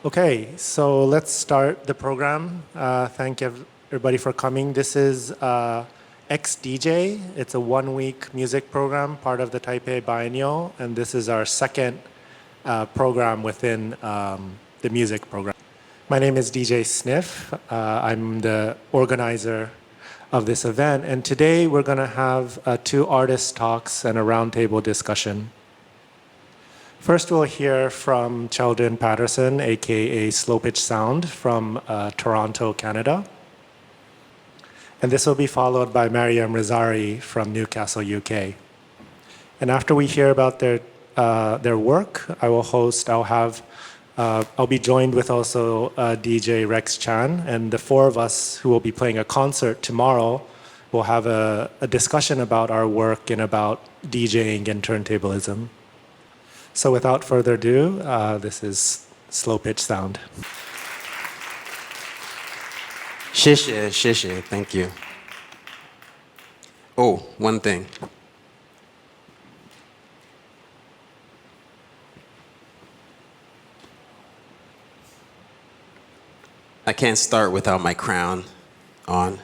Okay, so let's start the program. Thank everybody for coming. This is XDJ. It's a one-week music program, part of the Taipei Biennial, and this is our second program within the music program. My name is DJ Sniff. I'm the organizer of this event, and today we're going to have two artist talks and a roundtable discussion. First, we'll hear from Sheldon Patterson, aka SlowPitchSound from Toronto, Canada. And this will be followed by Mariam Rezaei from Newcastle, UK. And after we hear about their work, I'll be joined with also DJ Rex Chan, and the four of us who will be playing a concert tomorrow will have a discussion about our work and about DJing and turntablism. So without further ado, this is SlowPitchSound. 谢谢, thank you. Oh, one thing. I can't start without my crown on.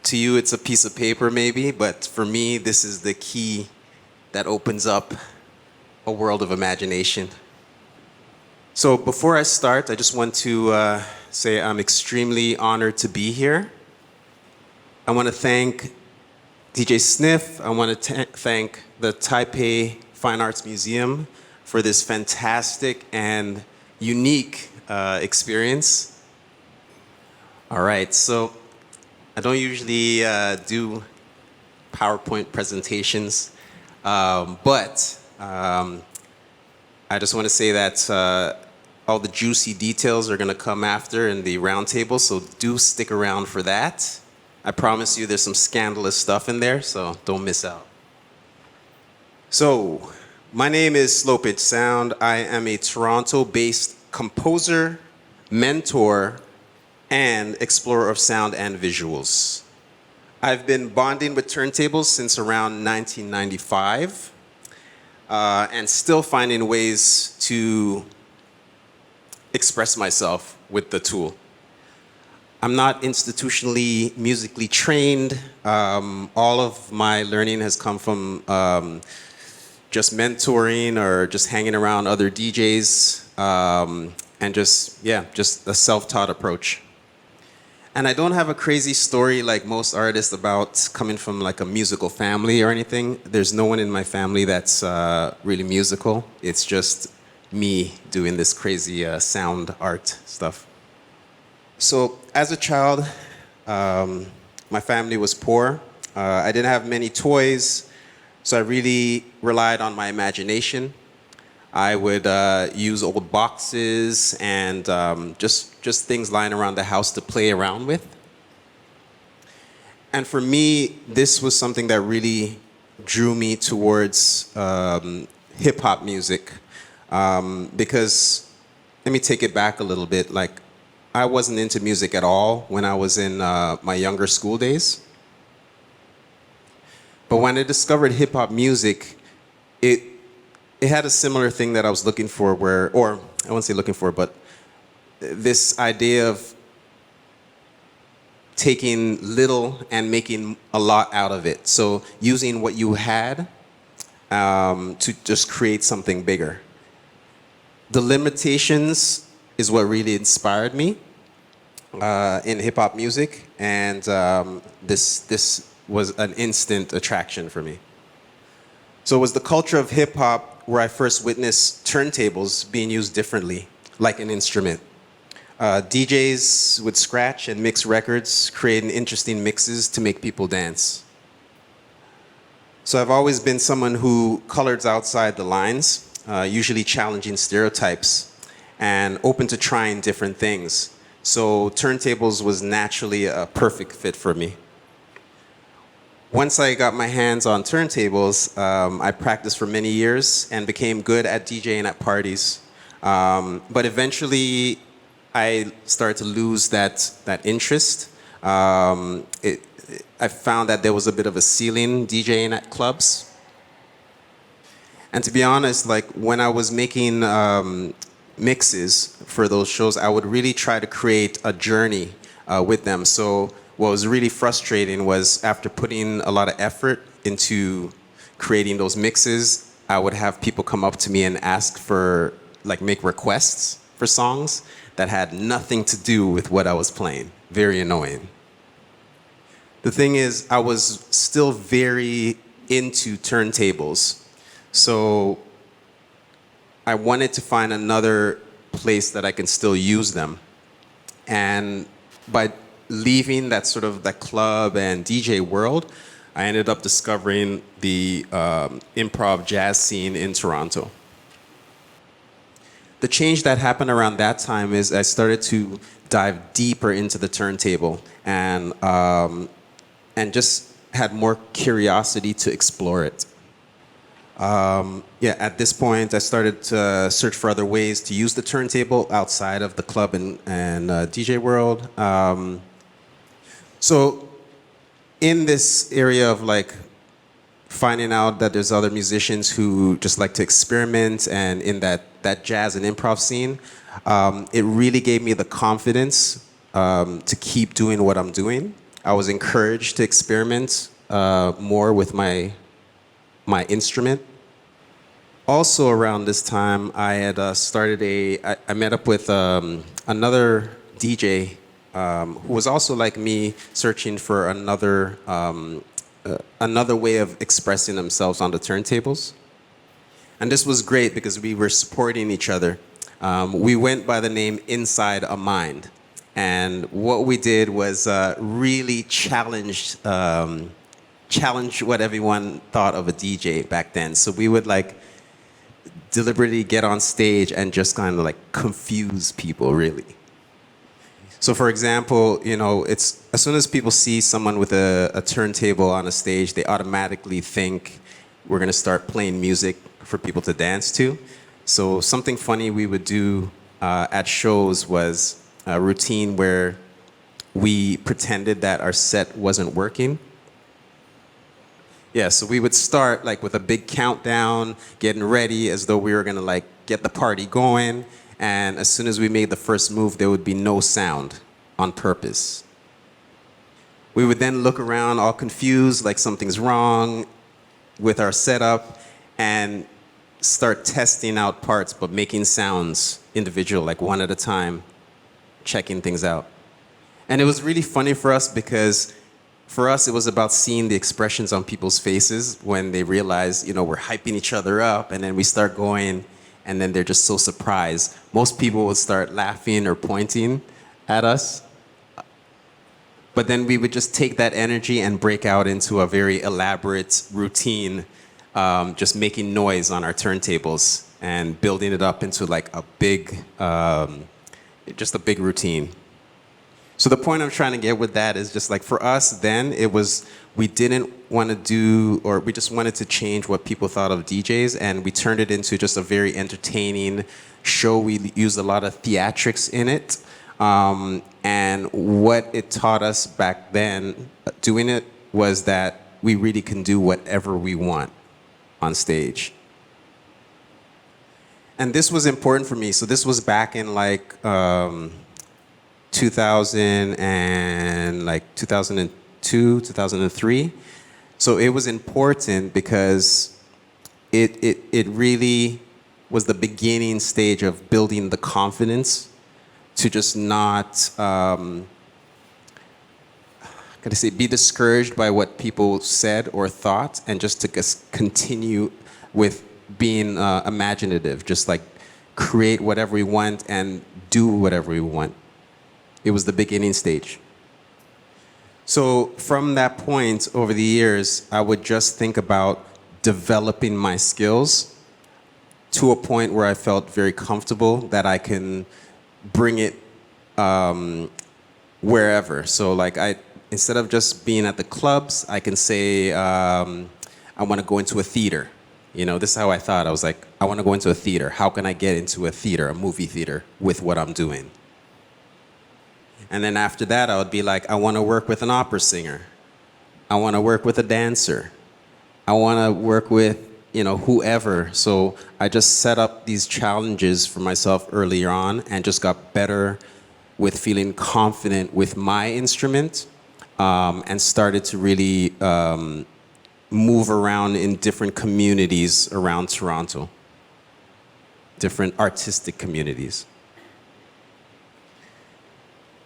To you, it's a piece of paper maybe, but for me, this is the key that opens up a world of imagination. So before I start, I just want to say I'm extremely honored to be here. I want to thank DJ Sniff. I want to thank the Taipei Fine Arts Museum for this fantastic and unique experience. All right, so I don't usually do PowerPoint presentations, but I just want to say that all the juicy details are going to come after in the roundtable, so do stick around for that. I promise you there's some scandalous stuff in there, so don't miss out. So, my name is SlowPitchSound. I am a Toronto-based composer, mentor, and explorer of sound and visuals. I've been bonding with turntables since around 1995. And still finding ways to express myself with the tool. I'm not institutionally musically trained. All of my learning has come from just mentoring or just hanging around other DJs and just a self-taught approach. And I don't have a crazy story like most artists about coming from like a musical family or anything. There's no one in my family that's really musical. It's just me doing this crazy sound art stuff. So as a child, my family was poor. I didn't have many toys, so I really relied on my imagination. I would use old boxes and just things lying around the house to play around with. And for me, this was something that really drew me towards hip-hop music. Because, let me take it back a little bit, like I wasn't into music at all when I was in my younger school days. But when I discovered hip-hop music, it had a similar thing that I was looking for or I won't say looking for, but this idea of taking little and making a lot out of it. So using what you had to just create something bigger. The limitations is what really inspired me in hip-hop music, and this was an instant attraction for me. So it was the culture of hip-hop where I first witnessed turntables being used differently, like an instrument. DJs would scratch and mix records, creating interesting mixes to make people dance. So I've always been someone who colors outside the lines, usually challenging stereotypes, and open to trying different things. So turntables was naturally a perfect fit for me. Once I got my hands on turntables, I practiced for many years and became good at DJing at parties. But eventually, I started to lose that interest. I found that there was a bit of a ceiling DJing at clubs. And to be honest, like when I was making mixes for those shows, I would really try to create a journey with them. So what was really frustrating was after putting a lot of effort into creating those mixes, I would have people come up to me and ask for, like, make requests for songs that had nothing to do with what I was playing. Very annoying. The thing is, I was still very into turntables. So I wanted to find another place that I can still use them. And by leaving that sort of that club and DJ world, I ended up discovering the improv jazz scene in Toronto. The change that happened around that time is I started to dive deeper into the turntable and just had more curiosity to explore it. At this point, I started to search for other ways to use the turntable outside of the club and DJ world. So in this area of like finding out that there's other musicians who just like to experiment and in that jazz and improv scene, it really gave me the confidence to keep doing what I'm doing. I was encouraged to experiment more with my instrument. Also around this time, I had started I met up with another DJ who was also like me, searching for another way of expressing themselves on the turntables. And this was great because we were supporting each other. We went by the name Inside a Mind. And what we did was really challenge what everyone thought of a DJ back then. So we would like deliberately get on stage and just kind of like confuse people, really. So for example, you know, it's as soon as people see someone with a turntable on a stage, they automatically think we're gonna start playing music for people to dance to. So something funny we would do at shows was a routine where we pretended that our set wasn't working. Yeah, so we would start like with a big countdown, getting ready as though we were gonna like get the party going. And as soon as we made the first move, there would be no sound on purpose. We would then look around all confused, like something's wrong with our setup, and start testing out parts, but making sounds individual, like one at a time, checking things out. And it was really funny for us because for us, it was about seeing the expressions on people's faces when they realize, you know, we're hyping each other up, and then we start going, and then they're just so surprised. Most people would start laughing or pointing at us. But then we would just take that energy and break out into a very elaborate routine, just making noise on our turntables and building it up into like a big, just a big routine. So the point I'm trying to get with that is just like for us then, it was, we didn't want to do, or we just wanted to change what people thought of DJs, and we turned it into just a very entertaining show. We used a lot of theatrics in it. And what it taught us back then, doing it, was that we really can do whatever we want on stage. And this was important for me. So this was back in like 2000 and like 2002, 2003. So it was important because it really was the beginning stage of building the confidence to just not, be discouraged by what people said or thought, and just to continue with being imaginative, just like create whatever we want and do whatever we want. It was the beginning stage. So from that point, over the years, I would just think about developing my skills to a point where I felt very comfortable that I can bring it wherever. So like instead of just being at the clubs, I can say I want to go into a theater. You know, this is how I thought. I was like, I want to go into a theater. How can I get into a theater, a movie theater, with what I'm doing? And then after that, I would be like, I want to work with an opera singer. I want to work with a dancer. I want to work with, whoever. So I just set up these challenges for myself earlier on and just got better with feeling confident with my instrument, and started to really move around in different communities around Toronto, different artistic communities.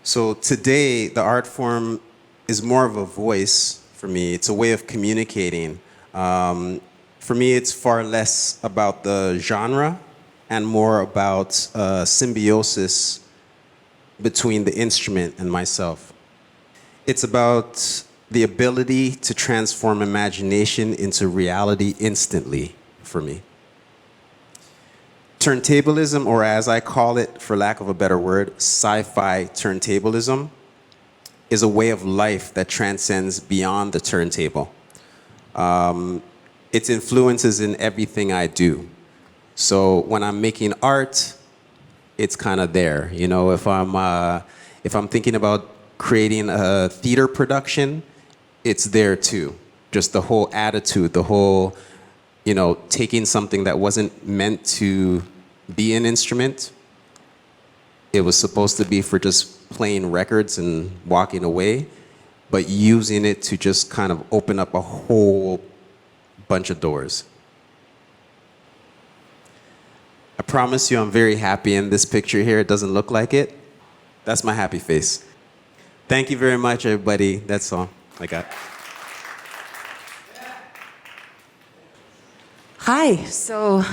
So today, the art form is more of a voice for me. It's a way of communicating. For me, it's far less about the genre and more about symbiosis between the instrument and myself. It's about the ability to transform imagination into reality instantly for me. Turntablism, or as I call it, for lack of a better word, sci-fi turntablism, is a way of life that transcends beyond the turntable. Its influences in everything I do. So when I'm making art, it's kind of there. If I'm thinking about creating a theater production, it's there too. Just the whole attitude, the whole, taking something that wasn't meant to be an instrument. It was supposed to be for just playing records and walking away, but using it to just kind of open up a whole bunch of doors. I promise you I'm very happy in this picture here. It doesn't look like it. That's my happy face. Thank you very much, everybody. That's all I got. Hi, so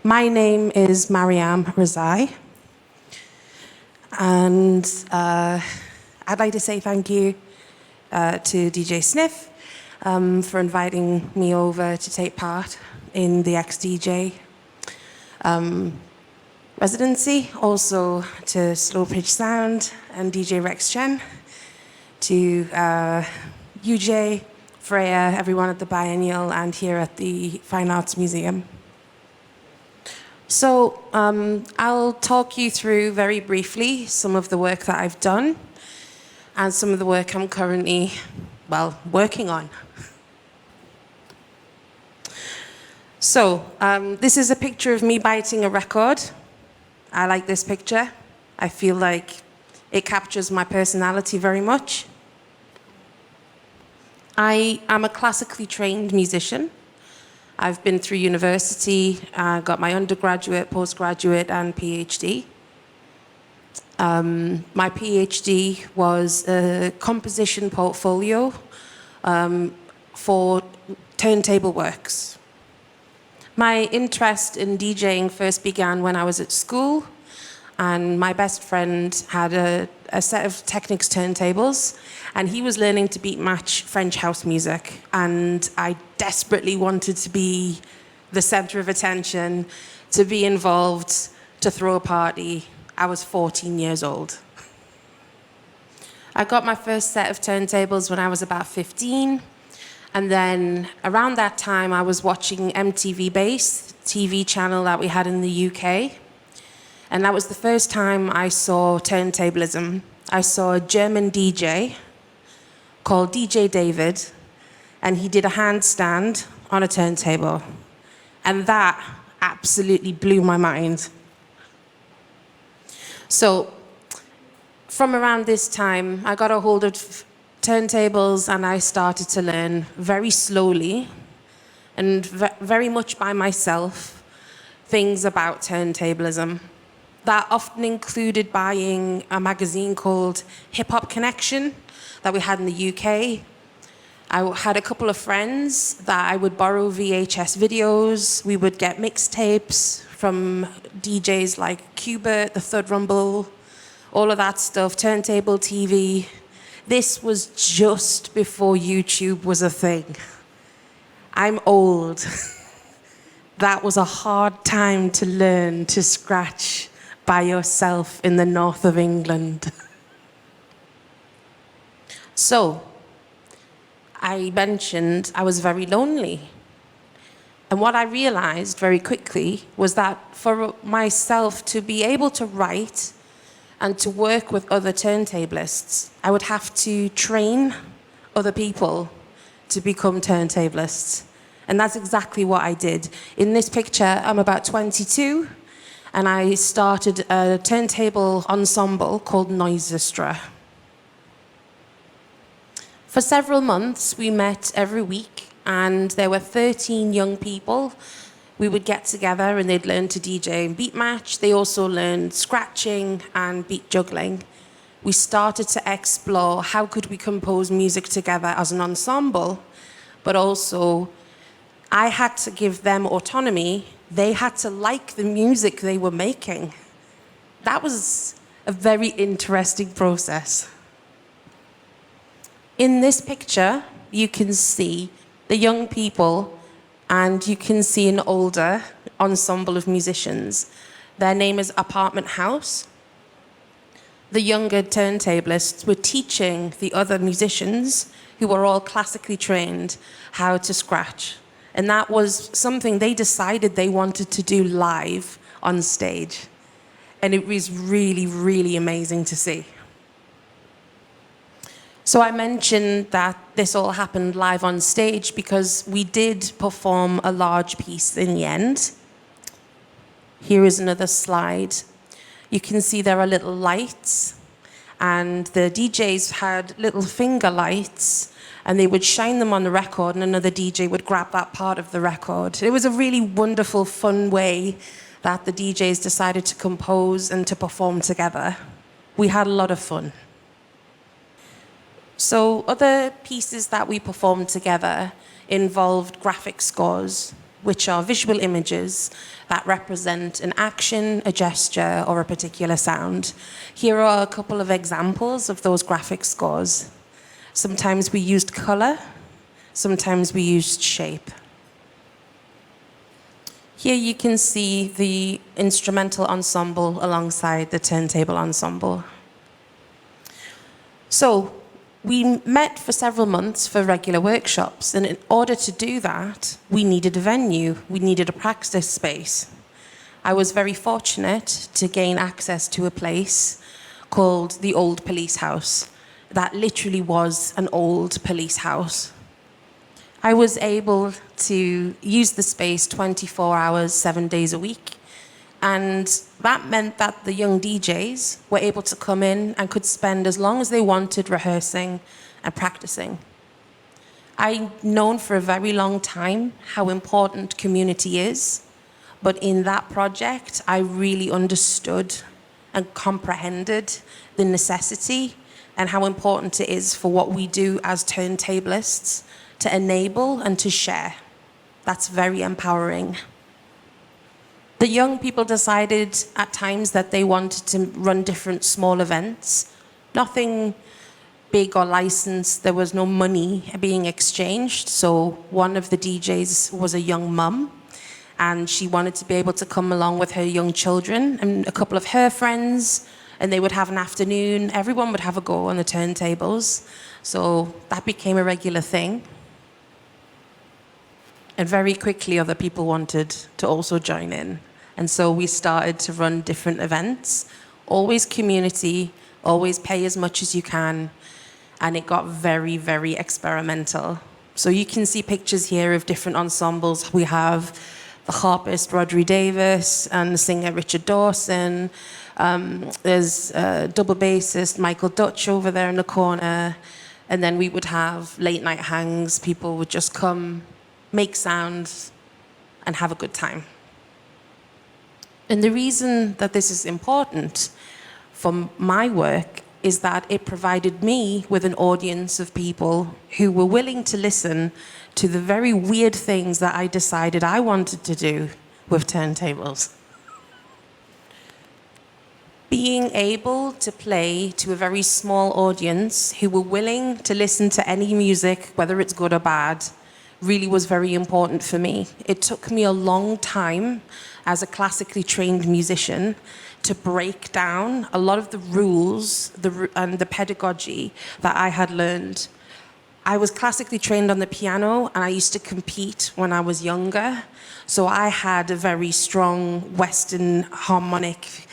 my name is Mariam Rezaei, and I'd like to say thank you to DJ Sniff for inviting me over to take part in the XDJ residency, also to SlowPitchSound and DJ Rex Chen, to UJ, Freya, everyone at the Biennial and here at the Fine Arts Museum. So I'll talk you through very briefly some of the work that I've done and some of the work I'm currently, working on. So this is a picture of me biting a record. I like this picture. I feel like it captures my personality very much. I am a classically trained musician. I've been through university, got my undergraduate, postgraduate, and PhD. My PhD was a composition portfolio for turntable works. My interest in DJing first began when I was at school, and my best friend had a set of Technics turntables, and he was learning to beat match French house music, and I desperately wanted to be the center of attention, to be involved, to throw a party. I was 14 years old. I got my first set of turntables when I was about 15, and then around that time I was watching MTV Base, TV channel that we had in the UK, and that was the first time I saw turntablism. I saw a German DJ called DJ David, and he did a handstand on a turntable. And that absolutely blew my mind. So from around this time, I got a hold of turntables and I started to learn very slowly and very much by myself things about turntablism. That often included buying a magazine called Hip Hop Connection that we had in the UK. I had a couple of friends that I would borrow VHS videos. We would get mixtapes from DJs like Qbert, the Thud Rumble, all of that stuff, turntable TV. This was just before YouTube was a thing. I'm old. That was a hard time to learn to scratch by yourself in the north of England. So, I mentioned I was very lonely. And what I realized very quickly was that for myself to be able to write and to work with other turntablists, I would have to train other people to become turntablists. And that's exactly what I did. In this picture, I'm about 22, and I started a turntable ensemble called Noisestra. For several months, we met every week, and there were 13 young people. We would get together and they'd learn to DJ and beat match. They also learned scratching and beat juggling. We started to explore how could we compose music together as an ensemble, but also I had to give them autonomy. They had to like the music they were making. That was a very interesting process. In this picture, you can see the young people, and you can see an older ensemble of musicians. Their name is Apartment House. The younger turntablists were teaching the other musicians, who were all classically trained, how to scratch. And that was something they decided they wanted to do live on stage. And it was really, really amazing to see. So I mentioned that this all happened live on stage because we did perform a large piece in the end. Here is another slide. You can see there are little lights, and the DJs had little finger lights, and they would shine them on the record, and another DJ would grab that part of the record. It was a really wonderful, fun way that the DJs decided to compose and to perform together. We had a lot of fun. So other pieces that we performed together involved graphic scores, which are visual images that represent an action, a gesture, or a particular sound. Here are a couple of examples of those graphic scores. Sometimes we used color, sometimes we used shape. Here you can see the instrumental ensemble alongside the turntable ensemble. So, we met for several months for regular workshops, and in order to do that, we needed a venue, we needed a practice space. I was very fortunate to gain access to a place called the Old Police House. That literally was an old police house. I was able to use the space 24 hours, 7 days a week. And that meant that the young DJs were able to come in and could spend as long as they wanted rehearsing and practicing. I've known for a very long time how important community is, but in that project, I really understood and comprehended the necessity and how important it is for what we do as turntablists to enable and to share. That's very empowering. The young people decided at times that they wanted to run different small events. Nothing big or licensed. There was no money being exchanged. So one of the DJs was a young mum, and she wanted to be able to come along with her young children and a couple of her friends, and they would have an afternoon. Everyone would have a go on the turntables. So that became a regular thing. And very quickly, other people wanted to also join in. And so we started to run different events, always community, always pay as much as you can. And it got very, very experimental. So you can see pictures here of different ensembles. We have the harpist Rodri Davis and the singer Richard Dawson. There's a double bassist Michael Dutch over there in the corner. And then we would have late night hangs. People would just come, make sounds, and have a good time. And the reason that this is important for my work is that it provided me with an audience of people who were willing to listen to the very weird things that I decided I wanted to do with turntables. Being able to play to a very small audience who were willing to listen to any music, whether it's good or bad, really was very important for me. It took me a long time as a classically trained musician to break down a lot of the rules and the pedagogy that I had learned. I was classically trained on the piano, and I used to compete when I was younger. So I had a very strong Western harmonic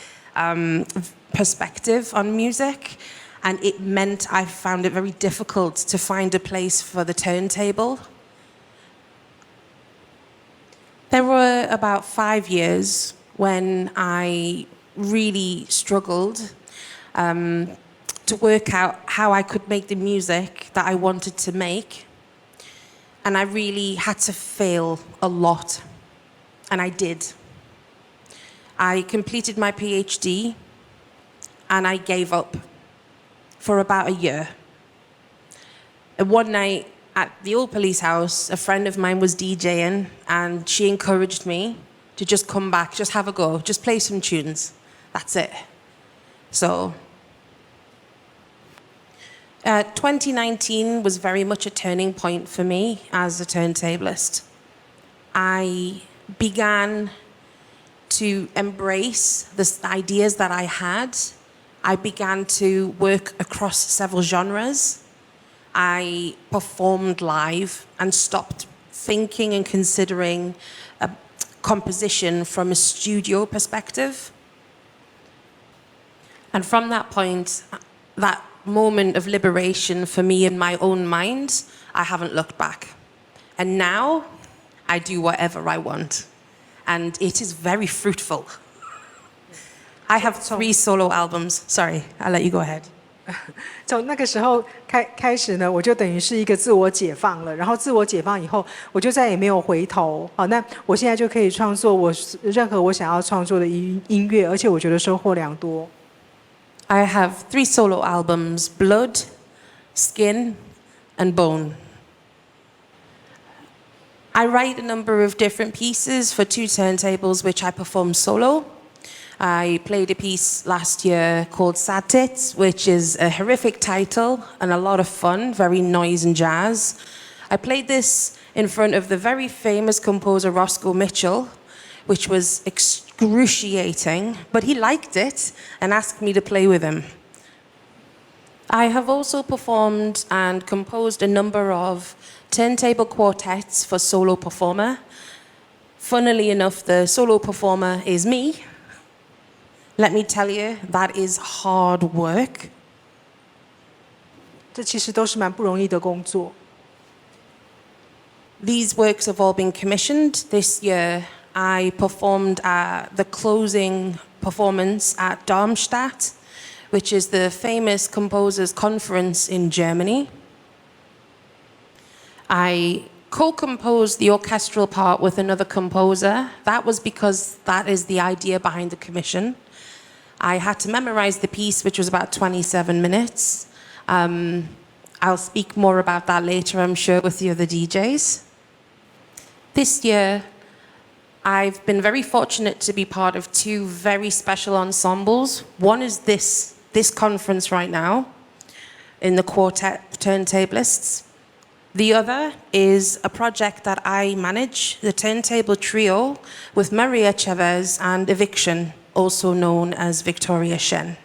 perspective on music. And it meant I found it very difficult to find a place for the turntable. There were about 5 years when I really struggled to work out how I could make the music that I wanted to make. And I really had to fail a lot. And I did. I completed my PhD and I gave up for about a year. And one night at the old police house, a friend of mine was DJing and she encouraged me to just come back, just have a go, just play some tunes. That's it. So 2019 was very much a turning point for me as a turntablist. I began to embrace the ideas that I had. I began to work across several genres. I performed live and stopped thinking and considering a composition from a studio perspective. And from that point, that moment of liberation for me in my own mind, I haven't looked back. And now I do whatever I want. And it is very fruitful. I have 3 solo albums. Sorry, I'll let you go ahead. 从那个时候开始呢，我就等于是一个自我解放了。然后自我解放以后，我就再也没有回头。好，那我现在就可以创作任何我想要创作的音乐，而且我觉得收获良多。I have 3 solo albums: Blood, Skin, and Bone. I write a number of different pieces for 2 turntables, which I perform solo. I played a piece last year called Sad Tits, which is a horrific title and a lot of fun, very noise and jazz. I played this in front of the very famous composer Roscoe Mitchell, which was excruciating, but he liked it and asked me to play with him. I have also performed and composed a number of turntable quartets for solo performer. Funnily enough, the solo performer is me. Let me tell you, that is hard work. 这其实都是蛮不容易的工作。These works have all been commissioned. This year, I performed the closing performance at Darmstadt, which is the famous composers' conference in Germany. I co-composed the orchestral part with another composer. That was because that is the idea behind the commission. I had to memorize the piece, which was about 27 minutes. I'll speak more about that later, I'm sure, with the other DJs. This year, I've been very fortunate to be part of 2 very special ensembles. One is this conference right now in the quartet turntablists. The other is a project that I manage, the Turntable Trio, with Maria Chavez and Eviction, also known as Victoria Shen.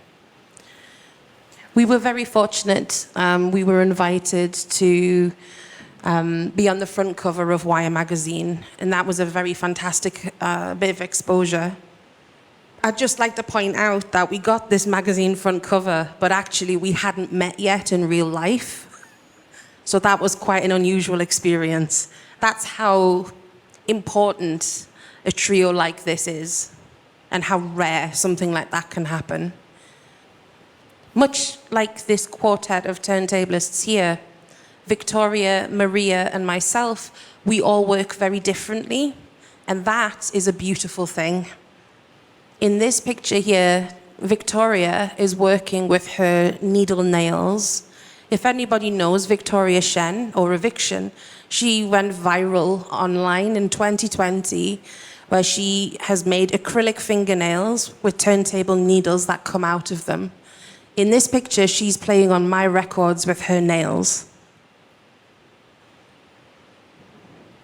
We were very fortunate. We were invited to be on the front cover of Wire magazine, and that was a very fantastic bit of exposure. I'd just like to point out that we got this magazine front cover, but actually we hadn't met yet in real life. So that was quite an unusual experience. That's how important a trio like this is, and how rare something like that can happen. Much like this quartet of turntablists here, Victoria, Maria, and myself, we all work very differently, and that is a beautiful thing. In this picture here, Victoria is working with her needle nails. If anybody knows Victoria Shen or Eviction, she went viral online in 2020, where she has made acrylic fingernails with turntable needles that come out of them. In this picture, she's playing on my records with her nails.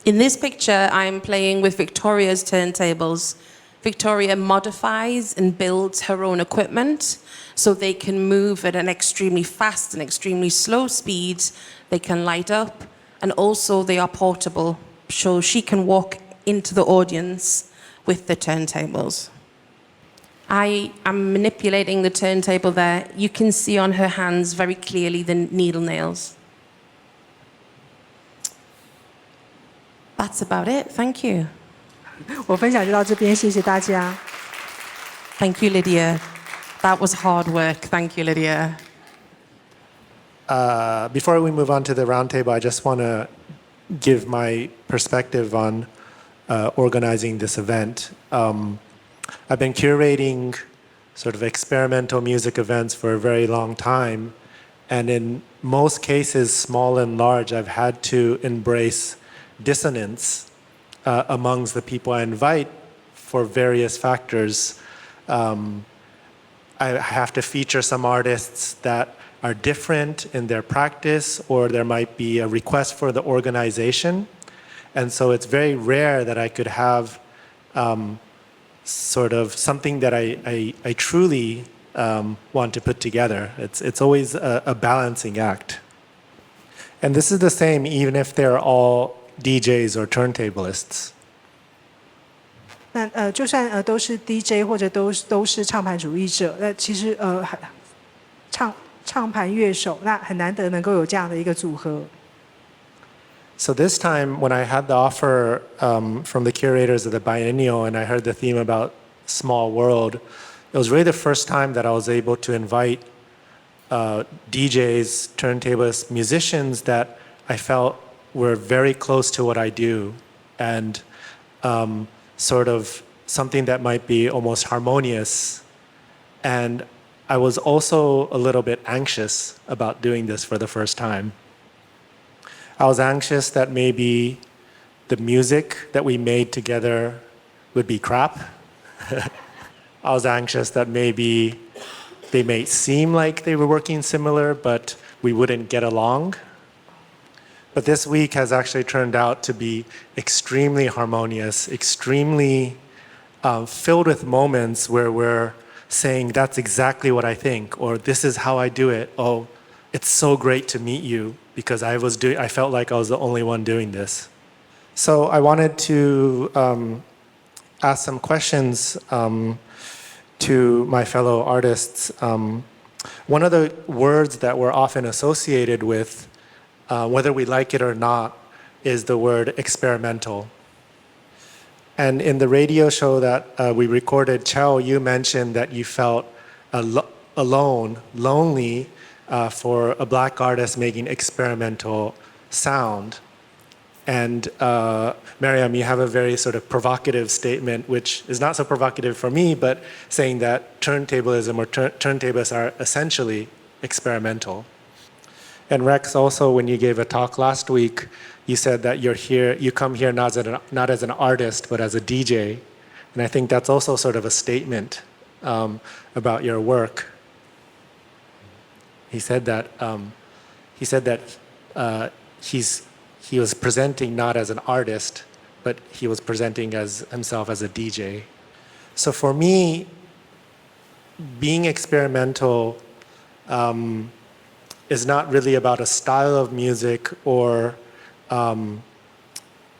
In this picture, I'm playing with Victoria's turntables. Victoria modifies and builds her own equipment so they can move at an extremely fast and extremely slow speed. They can light up, and also they are portable, so she can walk into the audience with the turntables. I am manipulating the turntable there. You can see on her hands very clearly the needle nails. That's about it. Thank you. 我分享就到这边，谢谢大家。Thank you, Lydia. That was hard work. Thank you, Lydia. Before we move on to the roundtable, I just want to give my perspective on organizing this event. I've been curating sort of experimental music events for a very long time, and in most cases, small and large, I've had to embrace dissonance amongst the people I invite for various factors. I have to feature some artists that are different in their practice, or there might be a request for the organization. And so it's very rare that I could have sort of something that I truly want to put together. It's always a balancing act. And this is the same even if they're all DJs or turntablists. 那就算都是 DJ 或者都是唱盘主义者，那其实唱盘乐手，那很难得能够有这样的一个组合。So this time, when I had the offer from the curators of the Biennial and I heard the theme about small world, it was really the first time that I was able to invite DJs, turntablists, musicians that I felt were very close to what I do, and sort of something that might be almost harmonious. And I was also a little bit anxious about doing this for the first time. I was anxious that maybe the music that we made together would be crap. I was anxious that maybe they may seem like they were working similar, but we wouldn't get along. But this week has actually turned out to be extremely harmonious, extremely filled with moments where we're saying, that's exactly what I think, or this is how I do it. Oh, it's so great to meet you, because I felt like I was the only one doing this. So I wanted to ask some questions to my fellow artists. One of the words that we're often associated with, whether we like it or not, is the word experimental. And in the radio show that we recorded, Chao, you mentioned that you felt alone, lonely for a black artist making experimental sound. And Mariam, you have a very sort of provocative statement, which is not so provocative for me, but saying that turntablism or turntablists are essentially experimental. And Rex, also, when you gave a talk last week, you said that you come here not as an artist, but as a DJ. And I think that's also sort of a statement about your work. He said that he was presenting not as an artist, but he was presenting as himself as a DJ. So for me, being experimental is not really about a style of music or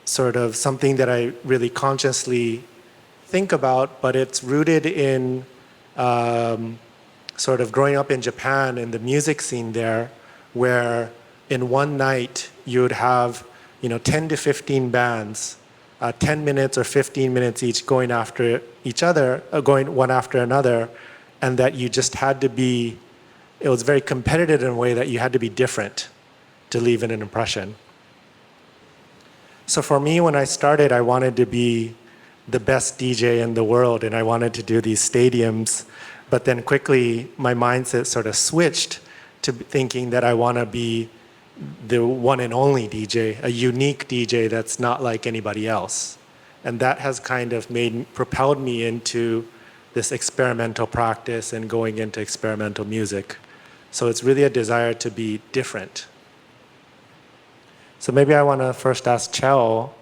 sort of something that I really consciously think about, but it's rooted in sort of growing up in Japan in the music scene there, where in one night you would have 10 to 15 bands, 10 minutes or 15 minutes each going after each other, going one after another, and that you just had to be, it was very competitive in a way that you had to be different to leave an impression. So for me, when I started, I wanted to be the best DJ in the world, and I wanted to do these stadiums, but then quickly my mindset sort of switched to thinking that I want to be the one and only DJ, a unique DJ that's not like anybody else. And that has kind of propelled me into this experimental practice and going into experimental music. So it's really a desire to be different. So maybe I want to first ask Chao,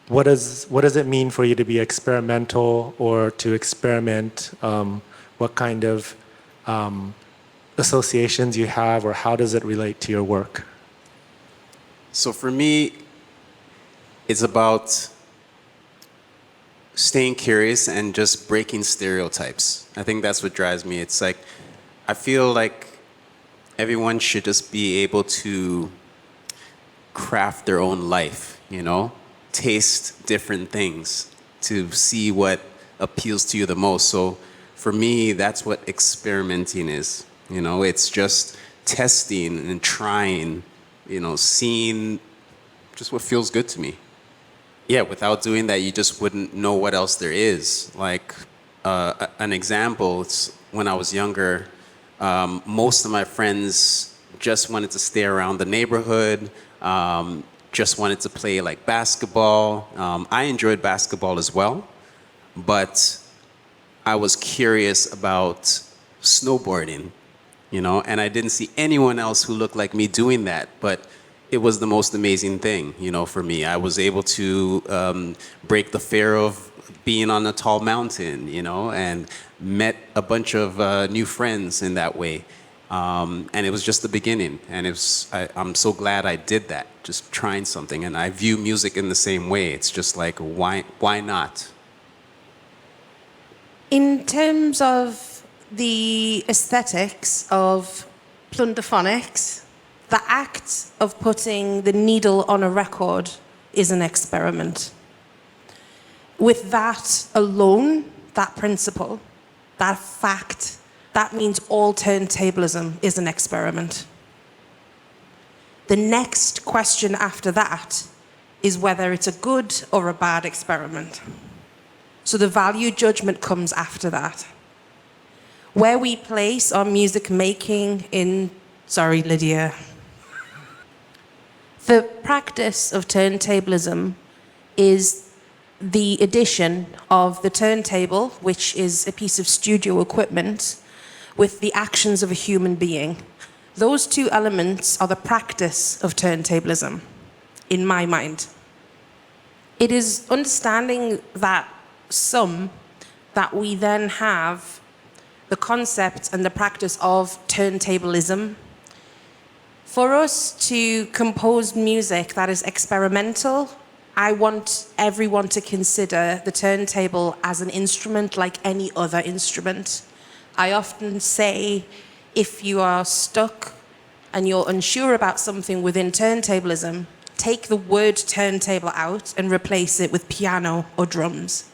what does it mean for you to be experimental or to experiment? What kind of associations you have, or how does it relate to your work? So for me, it's about staying curious and just breaking stereotypes. I think that's what drives me. It's like, I feel like everyone should just be able to craft their own life, taste different things to see what appeals to you the most. So for me, that's what experimenting is. You know, it's just testing and trying, you know, seeing just what feels good to me. Yeah, without doing that, you just wouldn't know what else there is. Like an example, it's when I was younger, most of my friends just wanted to stay around the neighborhood, just wanted to play like basketball. I enjoyed basketball as well, but I was curious about snowboarding, you know, and I didn't see anyone else who looked like me doing that, but it was the most amazing thing, you know, for me. I was able to break the fear of being on a tall mountain, you know, and met a bunch of new friends in that way. And it was just the beginning, and I'm so glad I did that, just trying something. And I view music in the same way. It's just like, why not? In terms of the aesthetics of plunderphonics, the act of putting the needle on a record is an experiment. With that alone, that principle, that fact, that means all turntablism is an experiment. The next question after that is whether it's a good or a bad experiment. So the value judgment comes after that. Where we place our music making in, sorry, Lydia. The practice of turntablism is the addition of the turntable, which is a piece of studio equipment, with the actions of a human being. Those two elements are the practice of turntablism, in my mind. It is understanding that we then have the concept and the practice of turntablism. For us to compose music that is experimental, I want everyone to consider the turntable as an instrument like any other instrument. I often say, if you are stuck and you're unsure about something within turntablism, take the word turntable out and replace it with piano or drums.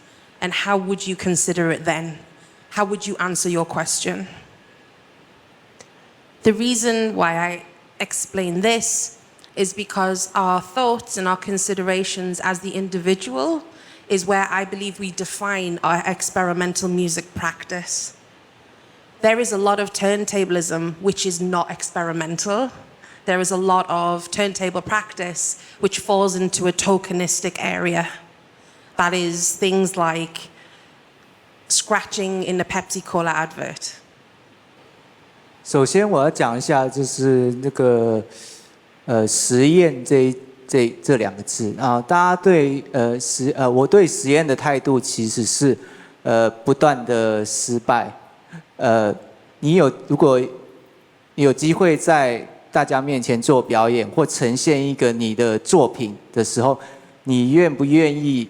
And how would you consider it then? How would you answer your question? The reason why I explain this is because our thoughts and our considerations as the individual is where I believe we define our experimental music practice. There is a lot of turntablism which is not experimental. There is a lot of turntable practice which falls into a tokenistic area. That is things like scratching in a Pepsi Cola advert. 首先我要讲一下，就是那个实验这两个字啊，大家对我对实验的态度其实是不断的失败。如果你有机会在大家面前做表演或呈现一个你的作品的时候，你愿不愿意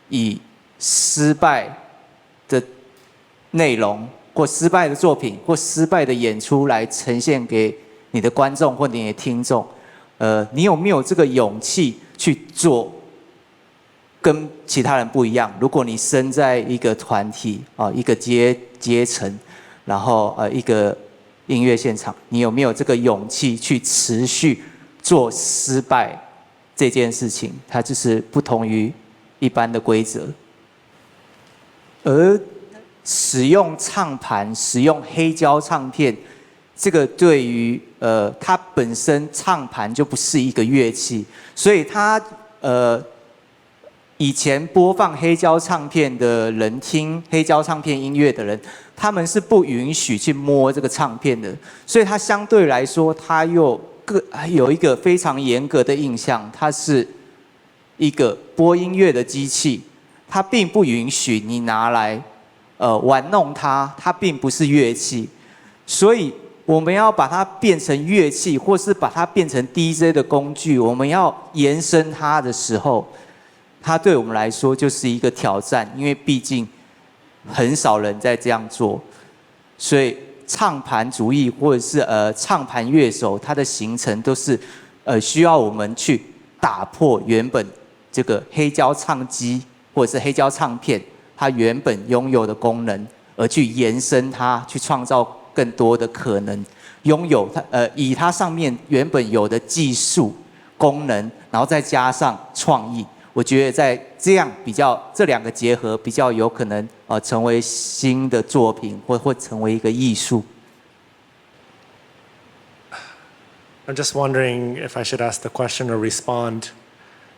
以失败的内容或失败的作品或失败的演出来呈现给你的观众或你的听众？你有没有这个勇气去做跟其他人不一样？如果你身在一个团体啊，一个阶层，然后一个音乐现场，你有没有这个勇气去持续做失败这件事情？它就是不同于一般的规则。而使用唱盘、使用黑胶唱片，这个对于它本身唱盘就不是一个乐器，所以它以前播放黑胶唱片的人，听黑胶唱片音乐的人，他们是不允许去摸这个唱片的，所以它相对来说，它又有一个非常严格的印象，它是一个播音乐的机器，它并不允许你拿来玩弄它，它并不是乐器，所以我们要把它变成乐器，或是把它变成 DJ 的工具，我们要延伸它的时候，它对我们来说就是一个挑战，因为毕竟很少人在这样做，所以唱盘主义或者是唱盘乐手，它的形成都是需要我们去打破原本这个黑胶唱机或者是黑胶唱片它原本拥有的功能，而去延伸它，去创造更多的可能，拥有它以它上面原本有的技术功能，然后再加上创意，我觉得在这样比较这两个结合，比较有可能成为新的作品，或成为一个艺术。I'm just wondering if I should ask the question or respond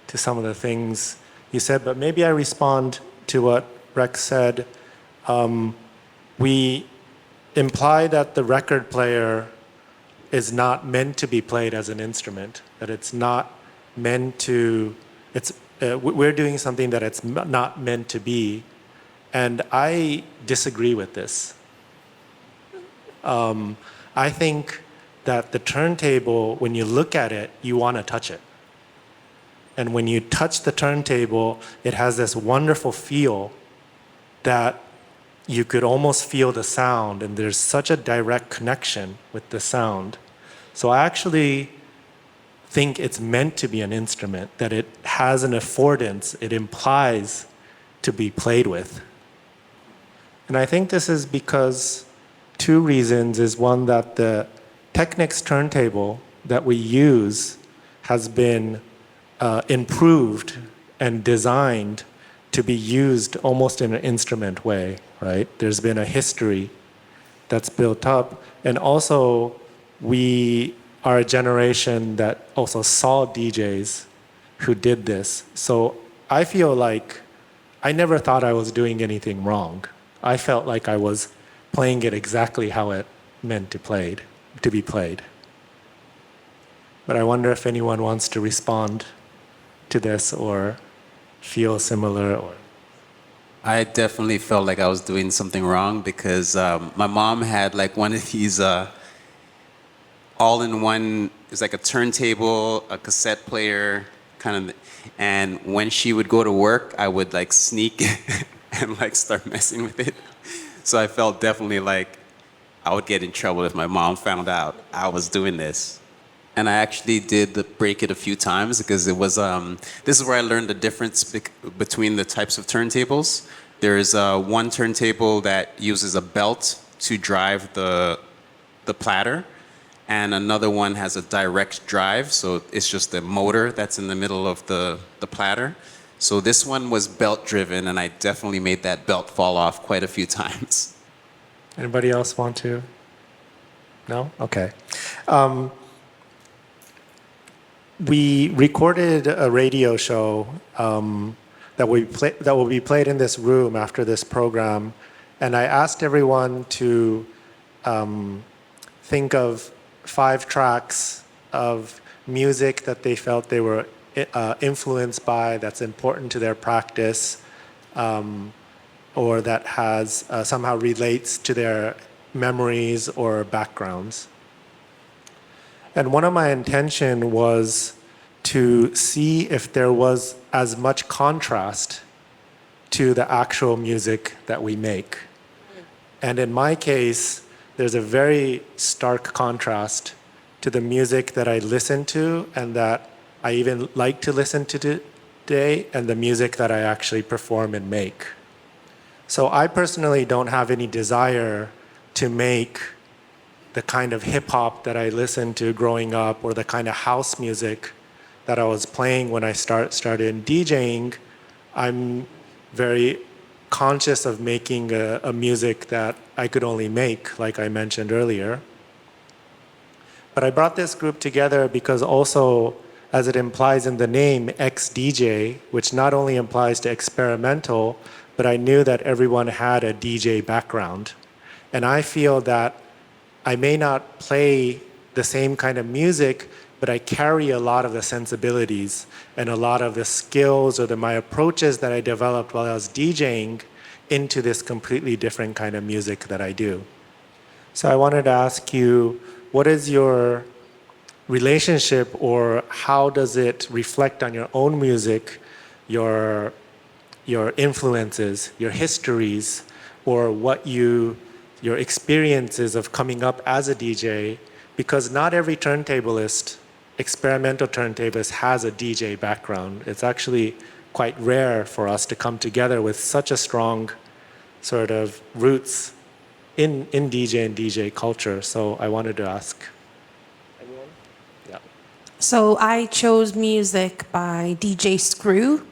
to some of the things you said, but maybe I respond to what Rex said. We imply that the record player is not meant to be played as an instrument, that it's not meant to, we're doing something that it's not meant to be, and I disagree with this. I think that the turntable, when you look at it, you want to touch it. And when you touch the turntable, it has this wonderful feel that you could almost feel the sound, and there's such a direct connection with the sound. So I actually think it's meant to be an instrument, that it has an affordance, it implies to be played with. And I think this is because two reasons is one, that the Technics turntable that we use has been improved and designed to be used almost in an instrument way, right? There's been a history that's built up, and also we are a generation that also saw DJs who did this. So I feel like I never thought I was doing anything wrong. I felt like I was playing it exactly how it meant to be played. But I wonder if anyone wants to respond to this or feel similar. Or I definitely felt like I was doing something wrong because my mom had like one of these all-in-one, it's like a turntable, a cassette player, kind of, and when she would go to work, I would like sneak and like start messing with it. So I felt definitely like I would get in trouble if my mom found out I was doing this. And I actually did break it a few times because it was, this is where I learned the difference between the types of turntables. There's one turntable that uses a belt to drive the platter, and another one has a direct drive, so it's just the motor that's in the middle of the platter. So this one was belt driven, and I definitely made that belt fall off quite a few times. anybody else want to? No? Okay. We recorded a radio show that will be played in this room after this program, and I asked everyone to think of 5 tracks of music that they felt they were influenced by, that's important to their practice, or that has somehow relates to their memories or backgrounds. And one of my intention was to see if there was as much contrast to the actual music that we make. And in my case, there's a very stark contrast to the music that I listen to and that I even like to listen to today, and the music that I actually perform and make. So I personally don't have any desire to make the kind of hip hop that I listened to growing up, or the kind of house music that I was playing when I started DJing. I'm very conscious of making a music that I could only make, like I mentioned earlier. But I brought this group together because also, as it implies in the name, ex-DJ, which not only implies to experimental, but I knew that everyone had a DJ background. And I feel that I may not play the same kind of music, but I carry a lot of the sensibilities and a lot of the skills or my approaches that I developed while I was DJing into this completely different kind of music that I do. So I wanted to ask you, what is your relationship, or how does it reflect on your own music, your influences, your histories, or your experiences of coming up as a DJ? Because not every turntablist experimental turntablist has a DJ background. It's actually quite rare for us to come together with such a strong sort of roots in DJ and DJ culture. So I wanted to ask. Anyone? Yeah. So I chose music by DJ Screw,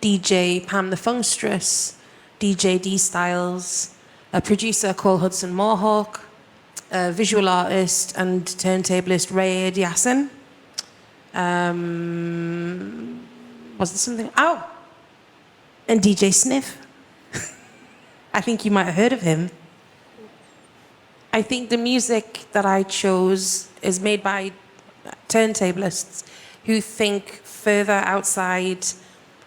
DJ Pam the Funkstress, DJ D Styles, a producer called Hudson Mohawk, a visual artist and turntablist Rezaei Yasin. Was there something? Oh! And DJ Sniff. I think you might have heard of him. I think the music that I chose is made by turntablists who think further outside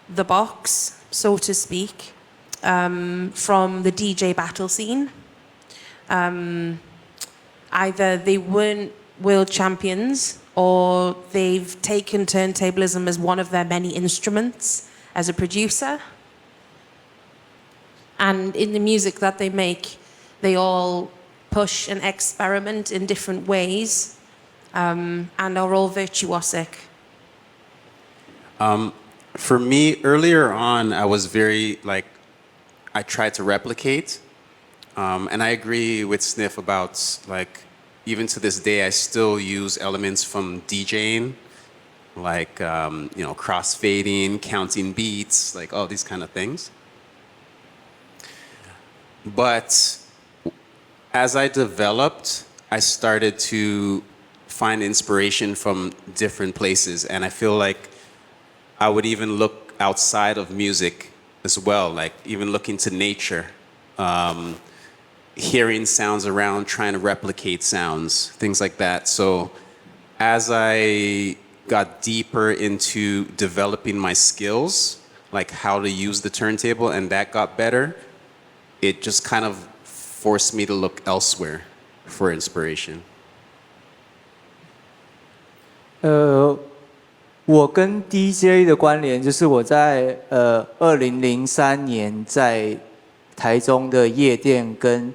the box, so to speak, from the DJ battle scene. Either they weren't world champions or they've taken turntablism as one of their many instruments as a producer. And in the music that they make, they all push and experiment in different ways, and are all virtuosic. For me, earlier on, I was very, I tried to replicate. And I agree with Sniff about, even to this day, I still use elements from DJing, crossfading, counting beats, all these kind of things. But as I developed, I started to find inspiration from different places. And I feel like I would even look outside of music as well, even looking to nature. Hearing sounds around, trying to replicate sounds, things like that. So as I got deeper into developing my skills, like how to use the turntable, and that got better, it just kind of forced me to look elsewhere for inspiration. 我跟 DJ 的关联就是我在2003年在台中的夜店跟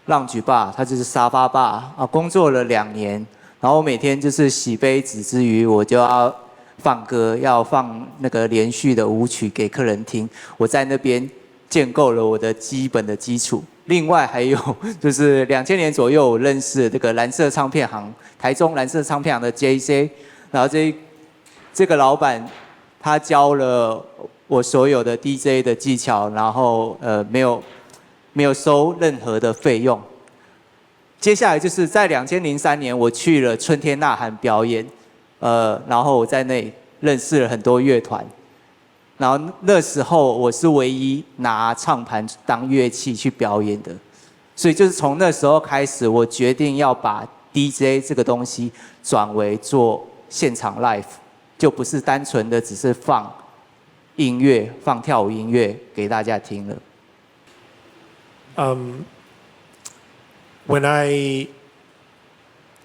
浪举吧，它就是沙发吧啊，工作了2年，然后我每天就是洗杯子之余，我就要放歌，要放那个连续的舞曲给客人听。我在那边建构了我的基本的基础。另外还有就是2000年左右，我认识这个蓝色唱片行，台中蓝色唱片行的 JC， 然后这个老板他教了我所有的 DJ 的技巧，然后没有收任何的费用。接下来就是在2003年，我去了春天呐喊表演，然后我在那里认识了很多乐团，然后那时候我是唯一拿唱盘当乐器去表演的，所以就是从那时候开始，我决定要把 DJ 这个东西转为做现场 live， 就不是单纯的只是放音乐、放跳舞音乐给大家听了。When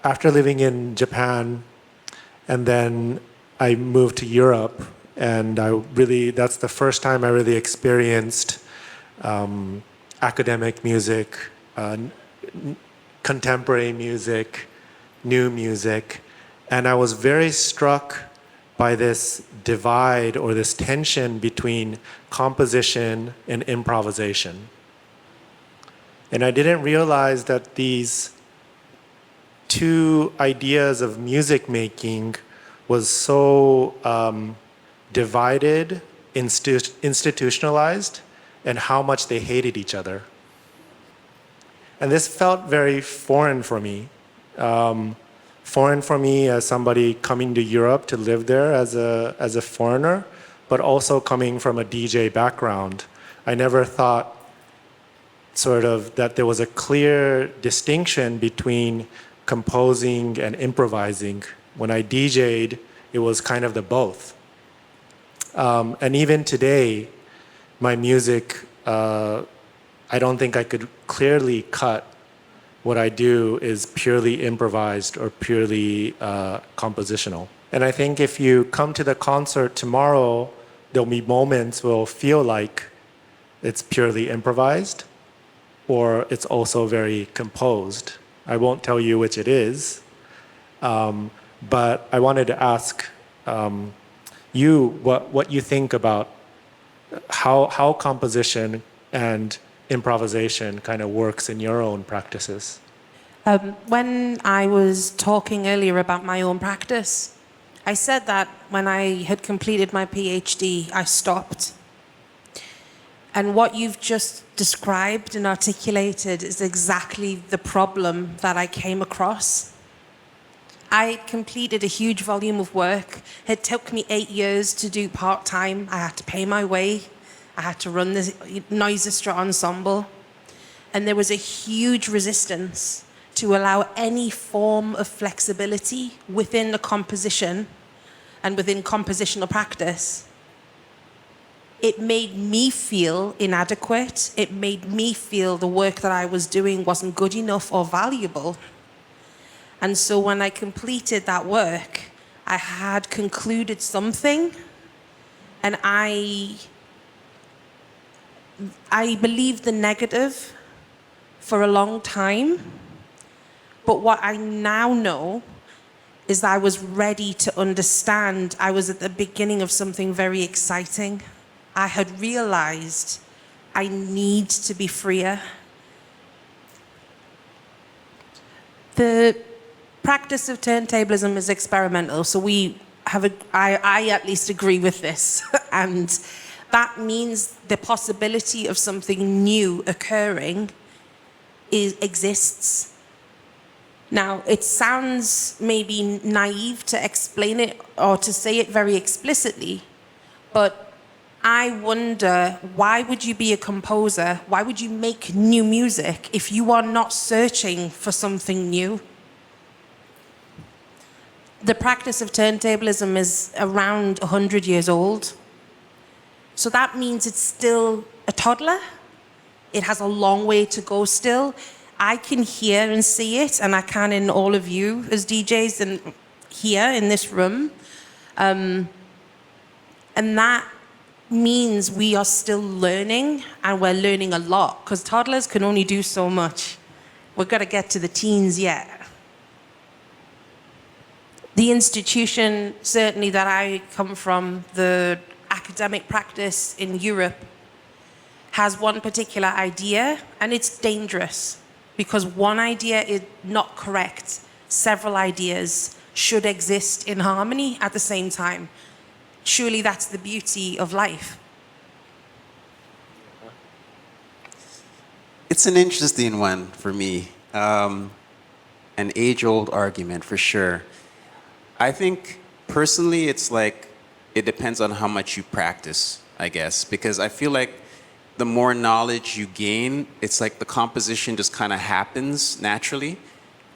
after living in Japan, and then I moved to Europe, and that's the first time I really experienced academic music, contemporary music, new music, and I was very struck by this divide or this tension between composition and improvisation. And I didn't realize that these two ideas of music making was so divided, institutionalized, and how much they hated each other. And this felt very foreign for me. Foreign for me as somebody coming to Europe to live there as a foreigner, but also coming from a DJ background. I never thought sort of that there was a clear distinction between composing and improvising. When I DJ'd, it was kind of the both. And even today, my music, I don't think I could clearly cut what I do is purely improvised or purely compositional. And I think if you come to the concert tomorrow, there'll be moments where it'll feel like it's purely improvised, or it's also very composed. I won't tell you which it is. But I wanted to ask you what you think about how composition and improvisation kind of works in your own practices. When I was talking earlier about my own practice, I said that when I had completed my PhD, I stopped. And what you've just described and articulated is exactly the problem that I came across. I completed a huge volume of work. It took me 8 years to do part-time. I had to pay my way. I had to run the Noisestra ensemble. And there was a huge resistance to allow any form of flexibility within the composition and within compositional practice. It made me feel inadequate. It made me feel the work that I was doing wasn't good enough or valuable. And so when I completed that work, I had concluded something, and I believed the negative for a long time. But what I now know is that I was ready to understand. I was at the beginning of something very exciting. I had realized I need to be freer. The practice of turntablism is experimental, so I at least agree with this. And that means the possibility of something new occurring exists. Now, it sounds maybe naive to explain it or to say it very explicitly, but I wonder, why would you be a composer? Why would you make new music if you are not searching for something new? The practice of turntablism is around 100 years old. So that means it's still a toddler. It has a long way to go still. I can hear and see it, and I can in all of you as DJs and here in this room. And that means we are still learning, and we're learning a lot, because toddlers can only do so much. We've got to get to the teens yet. The institution, certainly that I come from, the academic practice in Europe, has one particular idea, and it's dangerous, because one idea is not correct. Several ideas should exist in harmony at the same time. Surely that's the beauty of life. It's an interesting one for me. An age-old argument for sure. I think personally it's like it depends on how much you practice, I guess, because I feel like the more knowledge you gain, it's like the composition just kind of happens naturally.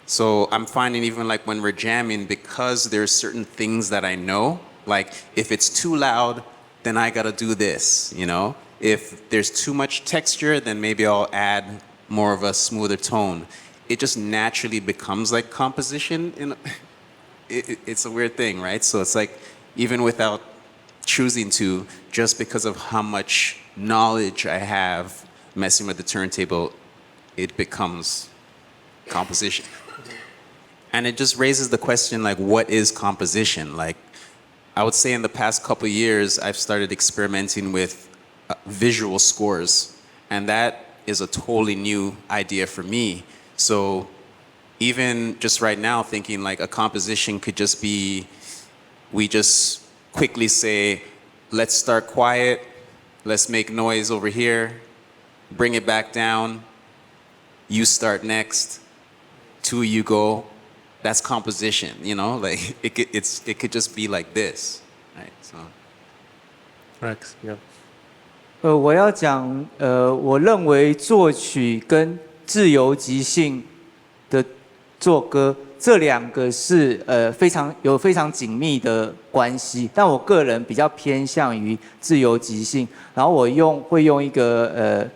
So I'm finding even like when we're jamming, because there's certain things that I know, like if it's too loud, then I gotta do this, you know? If there's too much texture, then maybe I'll add more of a smoother tone. It just naturally becomes like composition. It's a weird thing, right? So it's like, even without choosing to, just because of how much knowledge I have messing with the turntable, it becomes composition. And it just raises the question, like, what is composition? Like, I would say in the past couple of years, I've started experimenting with visual scores, and that is a totally new idea for me. So even just right now, thinking like a composition could just be, we just quickly say, let's start quiet, let's make noise over here, bring it back down, you start next, two you go. That's composition, you know? Like it could just be like this, right? So. Rex, yeah. 我要讲，我认为作曲跟自由即兴的作歌这两个是非常紧密的关系，但我个人比较偏向于自由即兴，然后我会用一个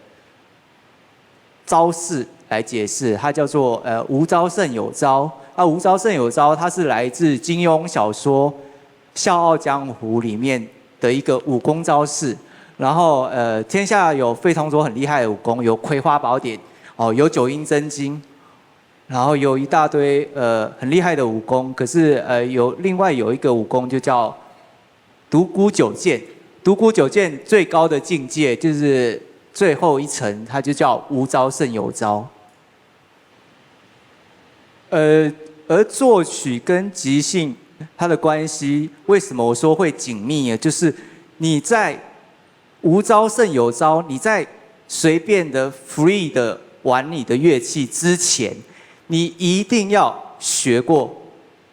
招式来解释，它叫做无招胜有招。无招胜有招，它是来自金庸小说《笑傲江湖》里面的一个武功招式。然后天下有非常多很厉害的武功，有葵花宝典，有九阴真经。然后有一大堆很厉害的武功，可是另外有一个武功就叫独孤九剑。独孤九剑最高的境界就是最后一层，它就叫无招胜有招。而作曲跟即兴它的关系，为什么我说会紧密呢？就是你在无招胜有招，你在随便的 free 的玩你的乐器之前，你一定要学过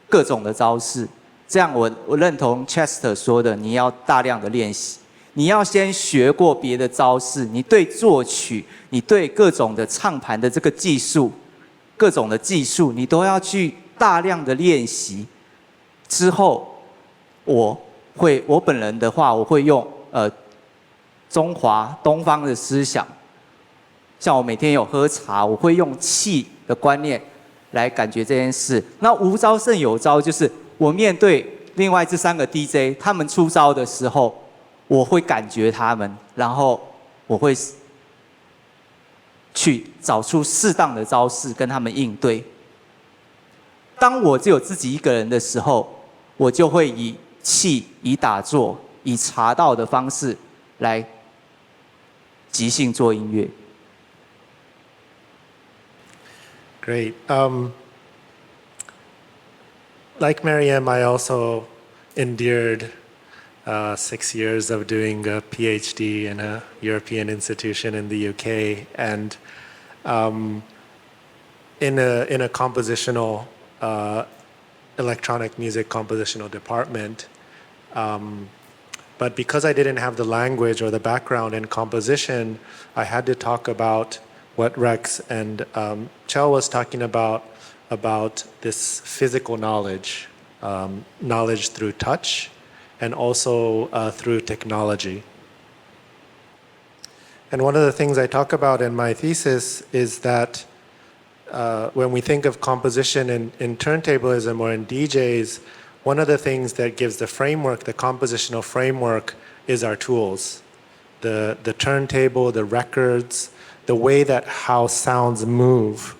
各种的招式。这样我认同 Chester 说的，你要大量的练习，你要先学过别的招式，你对作曲，你对各种的唱盘的这个技术，各种的技术，你都要去大量的练习。之后，我本人的话，我会用中华东方的思想，像我每天有喝茶，我会用气的观念来感觉这件事。那无招胜有招，就是我面对另外这3个 DJ， 他们出招的时候，我会感觉他们，然后我会去找出适当的招式跟他们应对。当我只有自己一个人的时候，我就会以气、以打坐、以茶道的方式来即兴做音乐。Great. Like Mariam, I also endured 6 years of doing a PhD in a European institution in the UK, and in a compositional electronic music compositional department. But because I didn't have the language or the background in composition, I had to talk about what Rex and Chell was talking about this physical knowledge, knowledge through touch, and also through technology. And one of the things I talk about in my thesis is that when we think of composition in turntablism or in DJs, one of the things that gives the framework, the compositional framework, is our tools. The turntable, the records, the way that how sounds move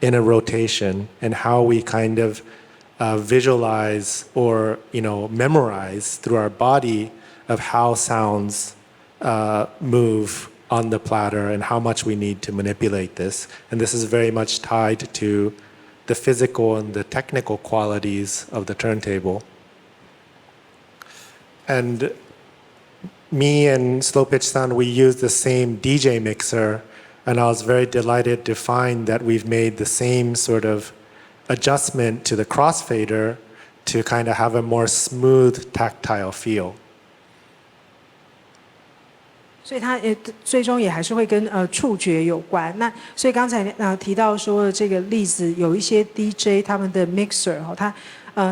in a rotation, and how we kind of visualize or memorize through our body of how sounds move on the platter and how much we need to manipulate this. And this is very much tied to the physical and the technical qualities of the turntable. And me and SlowPitchSound, we use the same DJ mixer, and I was very delighted to find that we've made the same sort of adjustment to the crossfader to kind of have a more smooth tactile feel. 所以它最终也还是会跟触觉有关。那所以刚才提到说这个例子，有一些 DJ 他们的 mixer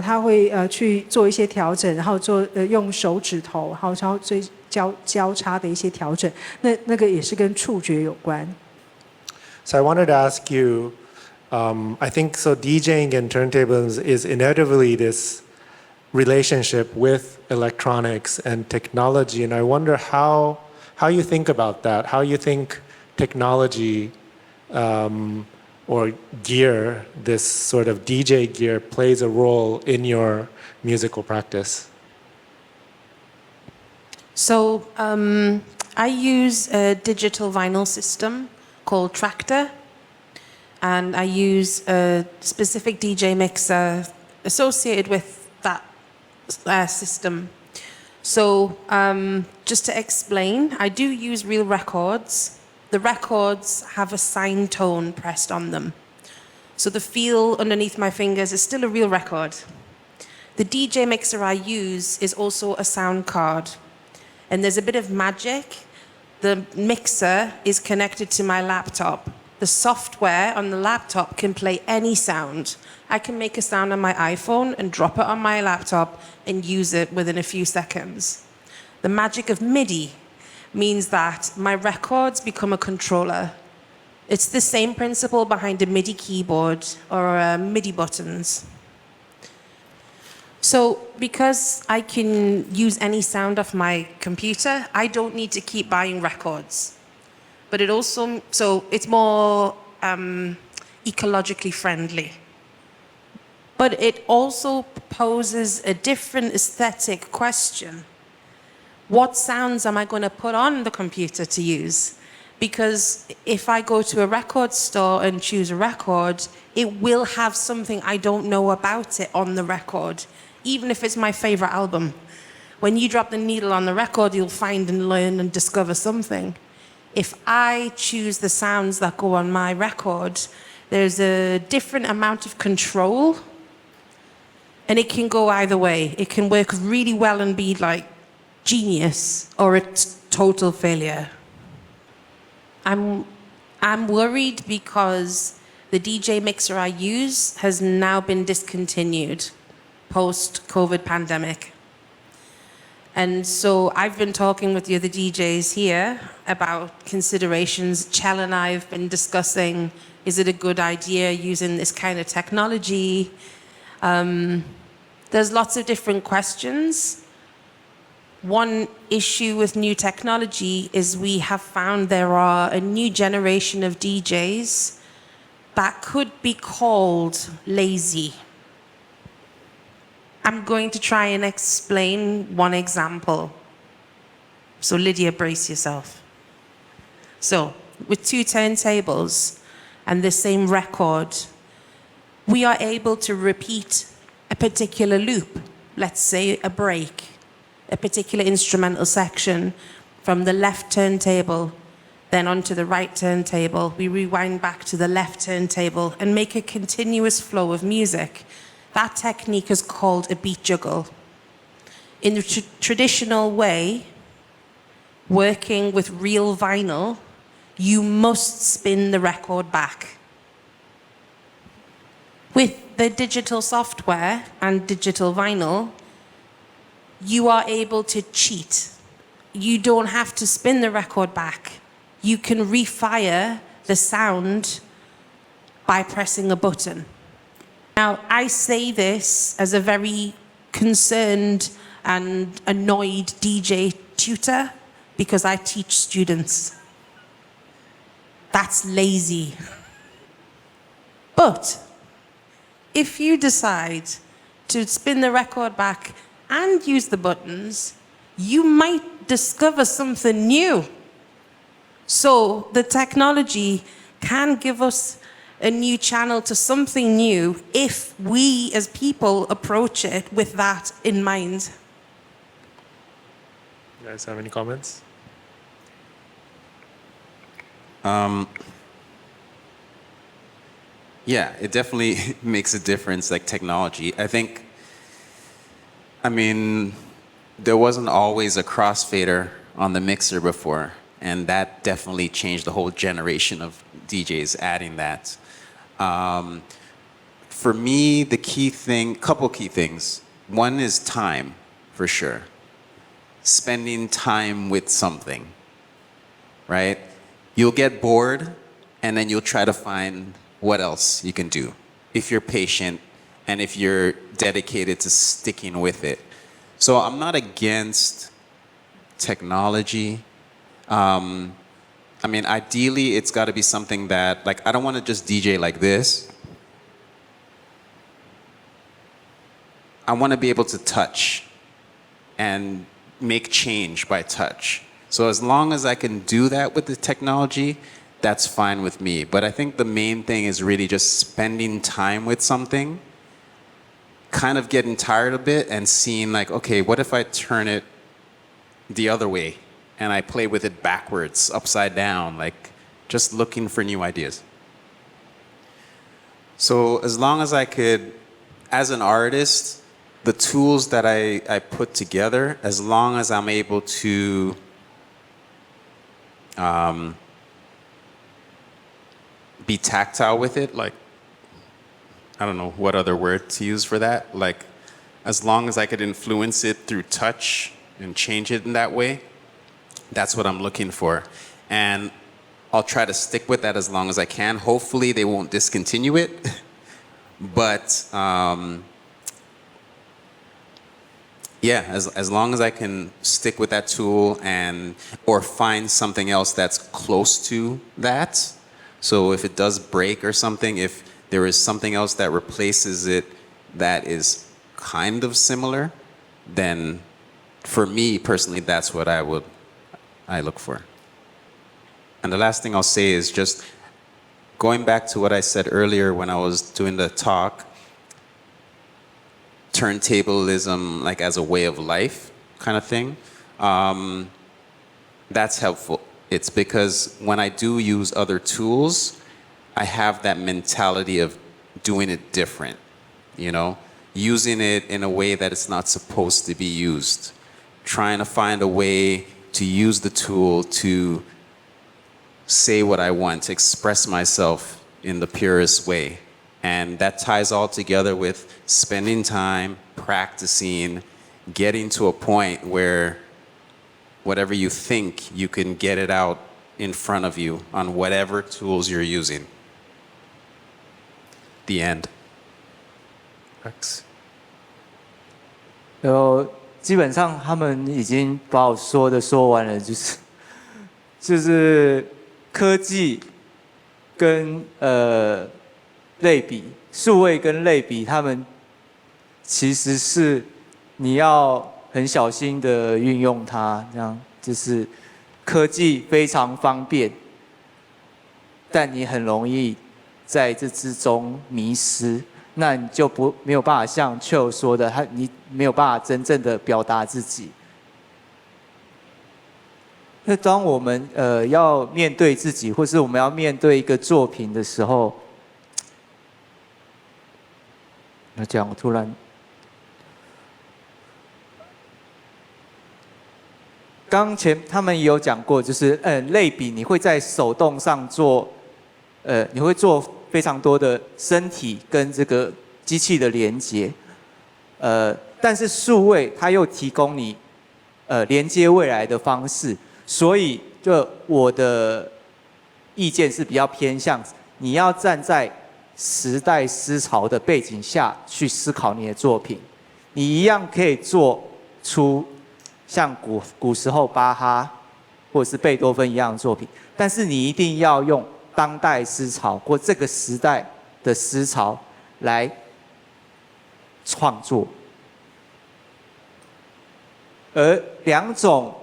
他会去做一些调整，然后用手指头，然后交叉的一些调整，那个也是跟触觉有关。So I wanted to ask you, I think so DJing and turntables is inevitably this relationship with electronics and technology, and I wonder how you think about that, how you think technology or gear, this sort of DJ gear, plays a role in your musical practice. So I use a digital vinyl system called Tractor, and I use a specific DJ mixer associated with that system. So just to explain, I do use real records. The records have a sine tone pressed on them. So the feel underneath my fingers is still a real record. The DJ mixer I use is also a sound card. And there's a bit of magic. The mixer is connected to my laptop. The software on the laptop can play any sound. I can make a sound on my iPhone and drop it on my laptop and use it within a few seconds. The magic of MIDI means that my records become a controller. It's the same principle behind a MIDI keyboard or MIDI buttons. So because I can use any sound off my computer, I don't need to keep buying records. But it also, so it's more ecologically friendly. But it also poses a different aesthetic question. What sounds am I going to put on the computer to use? Because if I go to a record store and choose a record, it will have something I don't know about it on the record, even if it's my favorite album. When you drop the needle on the record, you'll find and learn and discover something. If I choose the sounds that go on my record, there's a different amount of control, and it can go either way. It can work really well and be like genius, or it's total failure. I'm worried because the DJ mixer I use has now been discontinued post-COVID pandemic. And so I've been talking with the other DJs here about considerations. Chell and I have been discussing, is it a good idea using this kind of technology? There's lots of different questions. One issue with new technology is we have found there are a new generation of DJs that could be called lazy. I'm going to try and explain one example. So Lydia, brace yourself. So with two turntables and the same record, we are able to repeat a particular loop, let's say a break, a particular instrumental section from the left turntable, then onto the right turntable. We rewind back to the left turntable and make a continuous flow of music. That technique is called a beat juggle. In the traditional way, working with real vinyl, you must spin the record back. With the digital software and digital vinyl, you are able to cheat. You don't have to spin the record back. You can refire the sound by pressing a button. Now, I say this as a very concerned and annoyed DJ tutor because I teach students. That's lazy. But if you decide to spin the record back and use the buttons, you might discover something new. So the technology can give us a new channel to something new if we as people approach it with that in mind. You guys have any comments? Yeah, it definitely makes a difference, like technology. I mean, there wasn't always a crossfader on the mixer before, and that definitely changed the whole generation of DJs adding that. For me, couple key things. One is time, for sure. Spending time with something, right? You'll get bored, and then you'll try to find what else you can do if you're patient and if you're dedicated to sticking with it. So I'm not against technology. I mean, ideally, it's got to be something that, like, I don't want to just DJ like this. I want to be able to touch and make change by touch. So as long as I can do that with the technology, that's fine with me. But I think the main thing is really just spending time with something, kind of getting tired of it and seeing like, okay, what if I turn it the other way and I play with it backwards, upside down, like just looking for new ideas. So as long as I could, as an artist, the tools that I put together, as long as I'm able to be tactile with it, like, I don't know what other word to use for that. Like, as long as I could influence it through touch and change it in that way, that's what I'm looking for. And I'll try to stick with that as long as I can. Hopefully they won't discontinue it. But yeah, as long as I can stick with that tool or find something else that's close to that. So if it does break or something, if there is something else that replaces it that is kind of similar, then for me personally, that's what I look for. And the last thing I'll say is just going back to what I said earlier when I was doing the talk, turntablism like as a way of life kind of thing, that's helpful. It's because when I do use other tools, I have that mentality of doing it different, you know, using it in a way that it's not supposed to be used, trying to find a way to use the tool to say what I want, to express myself in the purest way. And that ties all together with spending time, practicing, getting to a point where whatever you think, you can get it out in front of you on whatever tools you're using. The end. Thanks. 然后基本上他们已经把我说的说完了，就是科技跟类比，数位跟类比，他们其实是你要很小心的运用它，这样就是科技非常方便，但你很容易在这之中迷失。那你就没有办法像 Chill 说的，你没有办法真正的表达自己。那当我们要面对自己，或是我们要面对一个作品的时候，那这样我突然，刚前他们也有讲过，就是类比你会在手动上做，你会做非常多的身体跟这个机器的连接，但是数位它又提供你连接未来的方式，所以就我的意见是比较偏向你要站在时代思潮的背景下去思考你的作品，你一样可以做出像古时候巴哈或者是贝多芬一样的作品，但是你一定要用当代思潮或这个时代的思潮来创作，而两种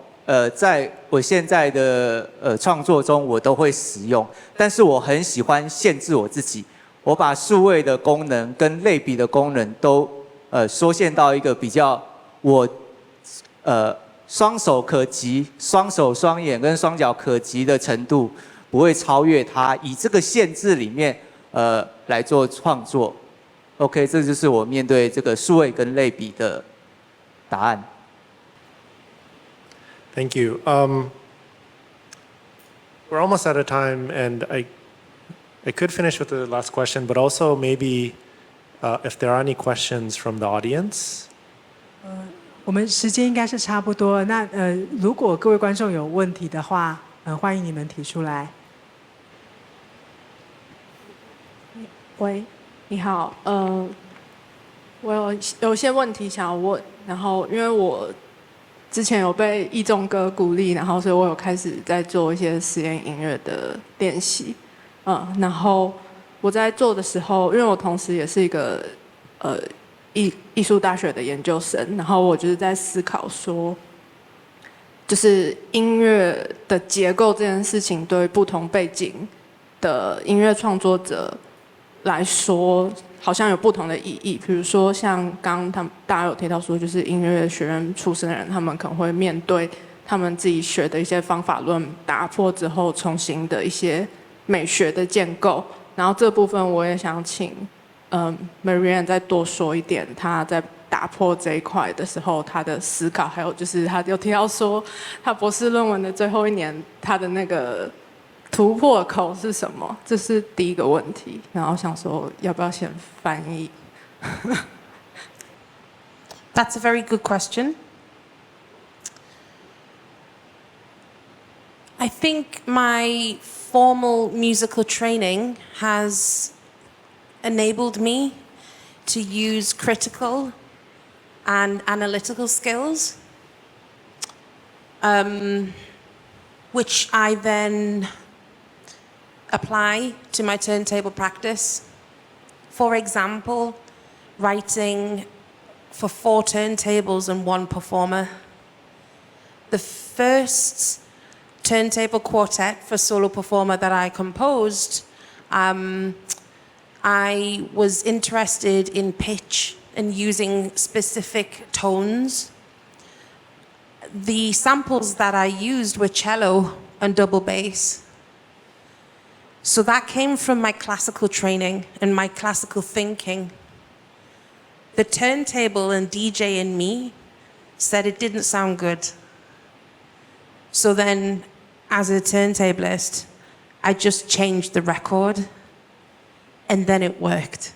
在我现在的创作中我都会使用，但是我很喜欢限制我自己，我把数位的功能跟类比的功能都缩限到一个比较我双手可及、双手双眼跟双脚可及的程度。不会超越它，以这个限制里面，来做创作。OK， 这就是我面对这个数位跟类比的答案。Thank you. We're almost out of time, and I could finish with the last question, but also maybe if there are any questions from the audience. 我们时间应该是差不多。那如果各位观众有问题的话，欢迎你们提出来。喂，你好，我有些问题想要问，然后因为我之前有被一中哥鼓励，然后所以我有开始在做一些实验音乐的练习，然后我在做的时候，因为我同时也是一个艺术大学的研究生，然后我就是在思考说，就是音乐的结构这件事情对不同背景的音乐创作者来说，好像有不同的意义。比如说，像刚刚大家有提到说，就是音乐学院出身的人，他们可能会面对他们自己学的一些方法论打破之后，重新的一些美学的建构。然后这部分我也想请Mariam 再多说一点，他在打破这一块的时候，他的思考，还有就是他有提到说，他博士论文的最后一年，他的那个突破口是什么？这是第一个问题。然后想说，要不要先翻译That's a very good question. I think my formal musical training has enabled me to use critical and analytical skills, which I then apply to my turntable practice. For example, writing for 4 turntables and 1 performer. The first turntable quartet for solo performer that I composed, I was interested in pitch and using specific tones. The samples that I used were cello and double bass. So that came from my classical training and my classical thinking. The turntable and DJ in me said it didn't sound good. So then, as a turntablist, I just changed the record, and then it worked.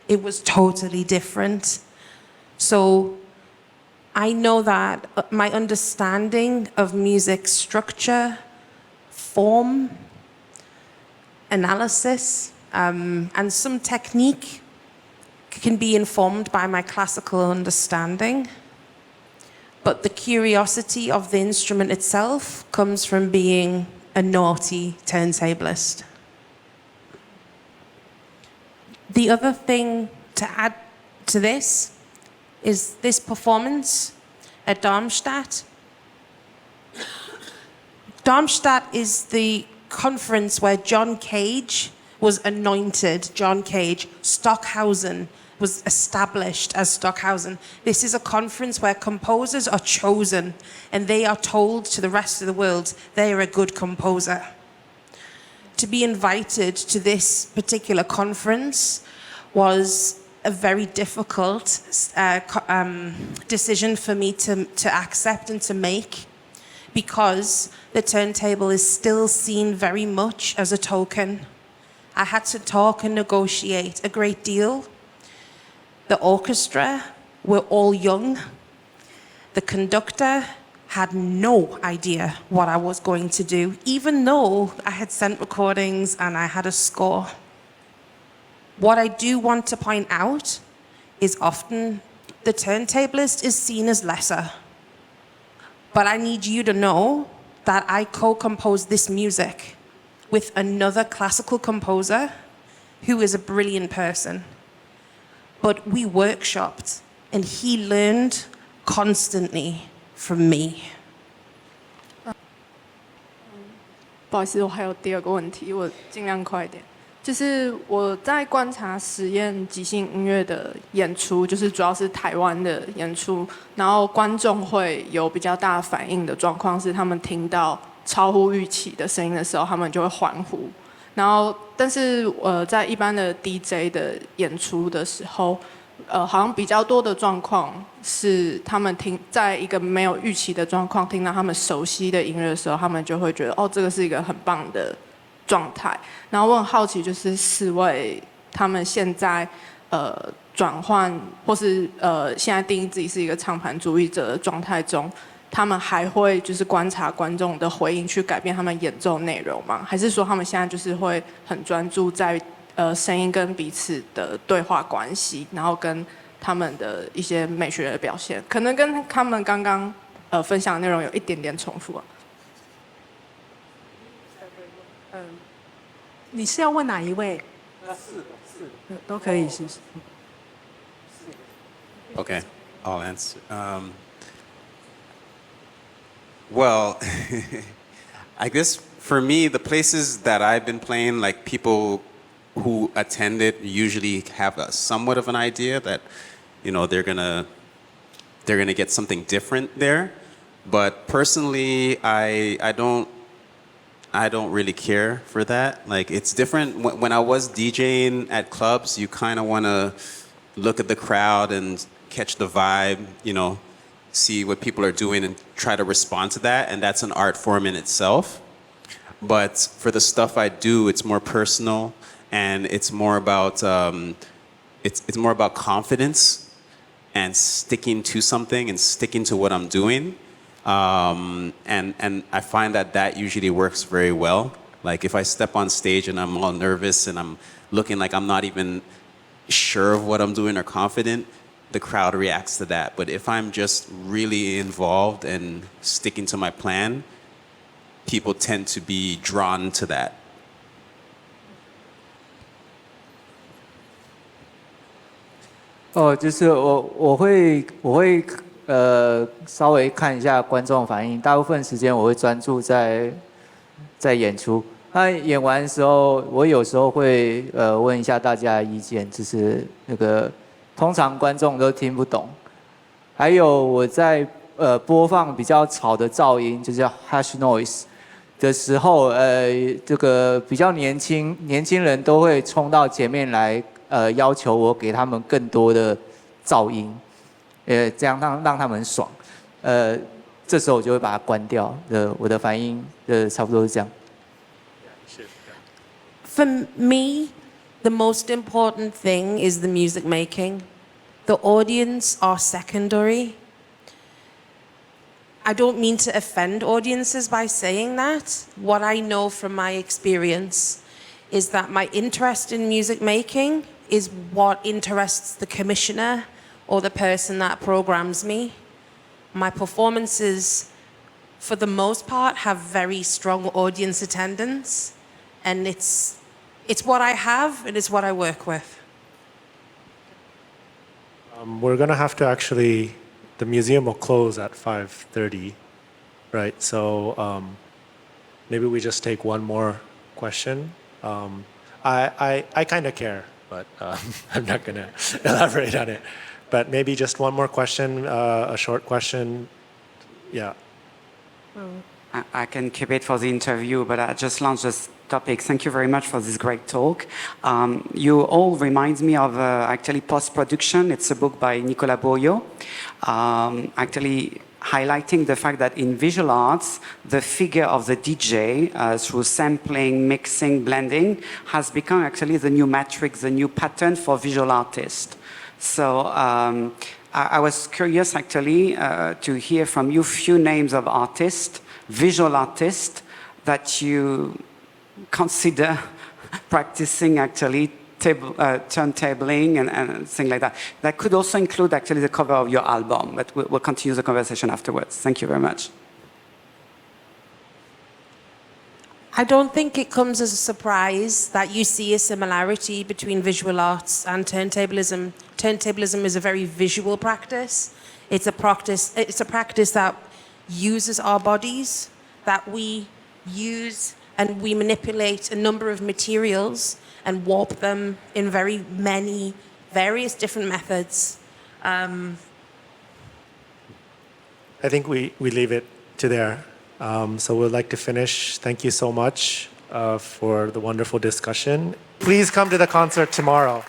It was totally different. So I know that my understanding of music structure, form, analysis, and some technique can be informed by my classical understanding. But the curiosity of the instrument itself comes from being a naughty turntablist. The other thing to add to this is this performance at Darmstadt. Darmstadt is the conference where John Cage was anointed. John Cage, Stockhausen was established as Stockhausen. This is a conference where composers are chosen and they are told to the rest of the world they are a good composer. To be invited to this particular conference was a very difficult decision for me to accept and to make, because the turntable is still seen very much as a token. I had to talk and negotiate a great deal. The orchestra were all young. The conductor had no idea what I was going to do, even though I had sent recordings and I had a score. What I do want to point out is often the turntablist is seen as lesser. But I need you to know that I co-composed this music with another classical composer who is a brilliant person. But we workshopped, and he learned constantly from me. 不好意思，我还有第二个问题，我尽量快一点。就是我在观察实验即兴音乐的演出，就是主要是台湾的演出，然后观众会有比较大的反应的状况是，他们听到超乎预期的声音的时候，他们就会欢呼。然后，但是在一般的 DJ 的演出的时候，好像比较多的状况是，他们在一个没有预期的状况，听到他们熟悉的音乐的时候，他们就会觉得哦，这个是一个很棒的状态。然后我很好奇，就是4位他们现在转换，或是现在定义自己是一个唱盘主义者的状态中，他们还会就是观察观众的回应去改变他们演奏内容吗？还是说他们现在就是会很专注在声音跟彼此的对话关系，然后跟他们的一些美学的表现，可能跟他们刚刚分享的内容有一点点重复啊。你是要问哪一位？都可以，是不是？ Okay, I'll answer. Well, I guess for me, the places that I've been playing, like people who attend it usually have a somewhat of an idea that, you know, they're gonna get something different there. But personally, I don't really care for that. Like, it's different. When I was DJing at clubs, you kind of want to look at the crowd and catch the vibe, you know, see what people are doing and try to respond to that. And that's an art form in itself. But for the stuff I do, it's more personal, and it's more about it's more about confidence and sticking to something and sticking to what I'm doing. And I find that usually works very well. Like, if I step on stage and I'm all nervous and I'm looking like I'm not even sure of what I'm doing or confident, the crowd reacts to that. But if I'm just really involved and sticking to my plan, people tend to be drawn to that. 哦，就是我会稍微看一下观众反应，大部分时间我会专注在演出。那演完的时候，我有时候会问一下大家的意见，就是那个通常观众都听不懂。还有我在播放比较吵的噪音，就叫 hush noise 的时候，这个比较年轻人都会冲到前面来，要求我给他们更多的噪音，这样让他们爽。这时候我就会把它关掉。我的反应差不多是这样。For me, the most important thing is the music making. The audience are secondary. I don't mean to offend audiences by saying that. What I know from my experience is that my interest in music making is what interests the commissioner or the person that programs me. My performances, for the most part, have very strong audience attendance, and it's what I have and it's what I work with. We're gonna have to actually, the museum will close at 5:30, right? So maybe we just take one more question. I kind of care, but I'm not gonna elaborate on it. But maybe just one more question, a short question. Yeah. I can keep it for the interview, but I just launched this topic. Thank you very much for this great talk. You all remind me of actually Post-Production. It's a book by Nicolas Bourriaud, actually highlighting the fact that in visual arts, the figure of the DJ through sampling, mixing, blending has become actually the new matrix, the new pattern for visual artists. So I was curious actually to hear from you few names of artists, visual artists, that you consider practicing actually turntabling and things like that. That could also include actually the cover of your album, but we'll continue the conversation afterwards. Thank you very much. I don't think it comes as a surprise that you see a similarity between visual arts and turntablism. Turntablism is a very visual practice. It's a practice that uses our bodies, that we use and we manipulate a number of materials and warp them in very many various different methods. I think we leave it to there. So we'd like to finish. Thank you so much for the wonderful discussion. Please come to the concert tomorrow.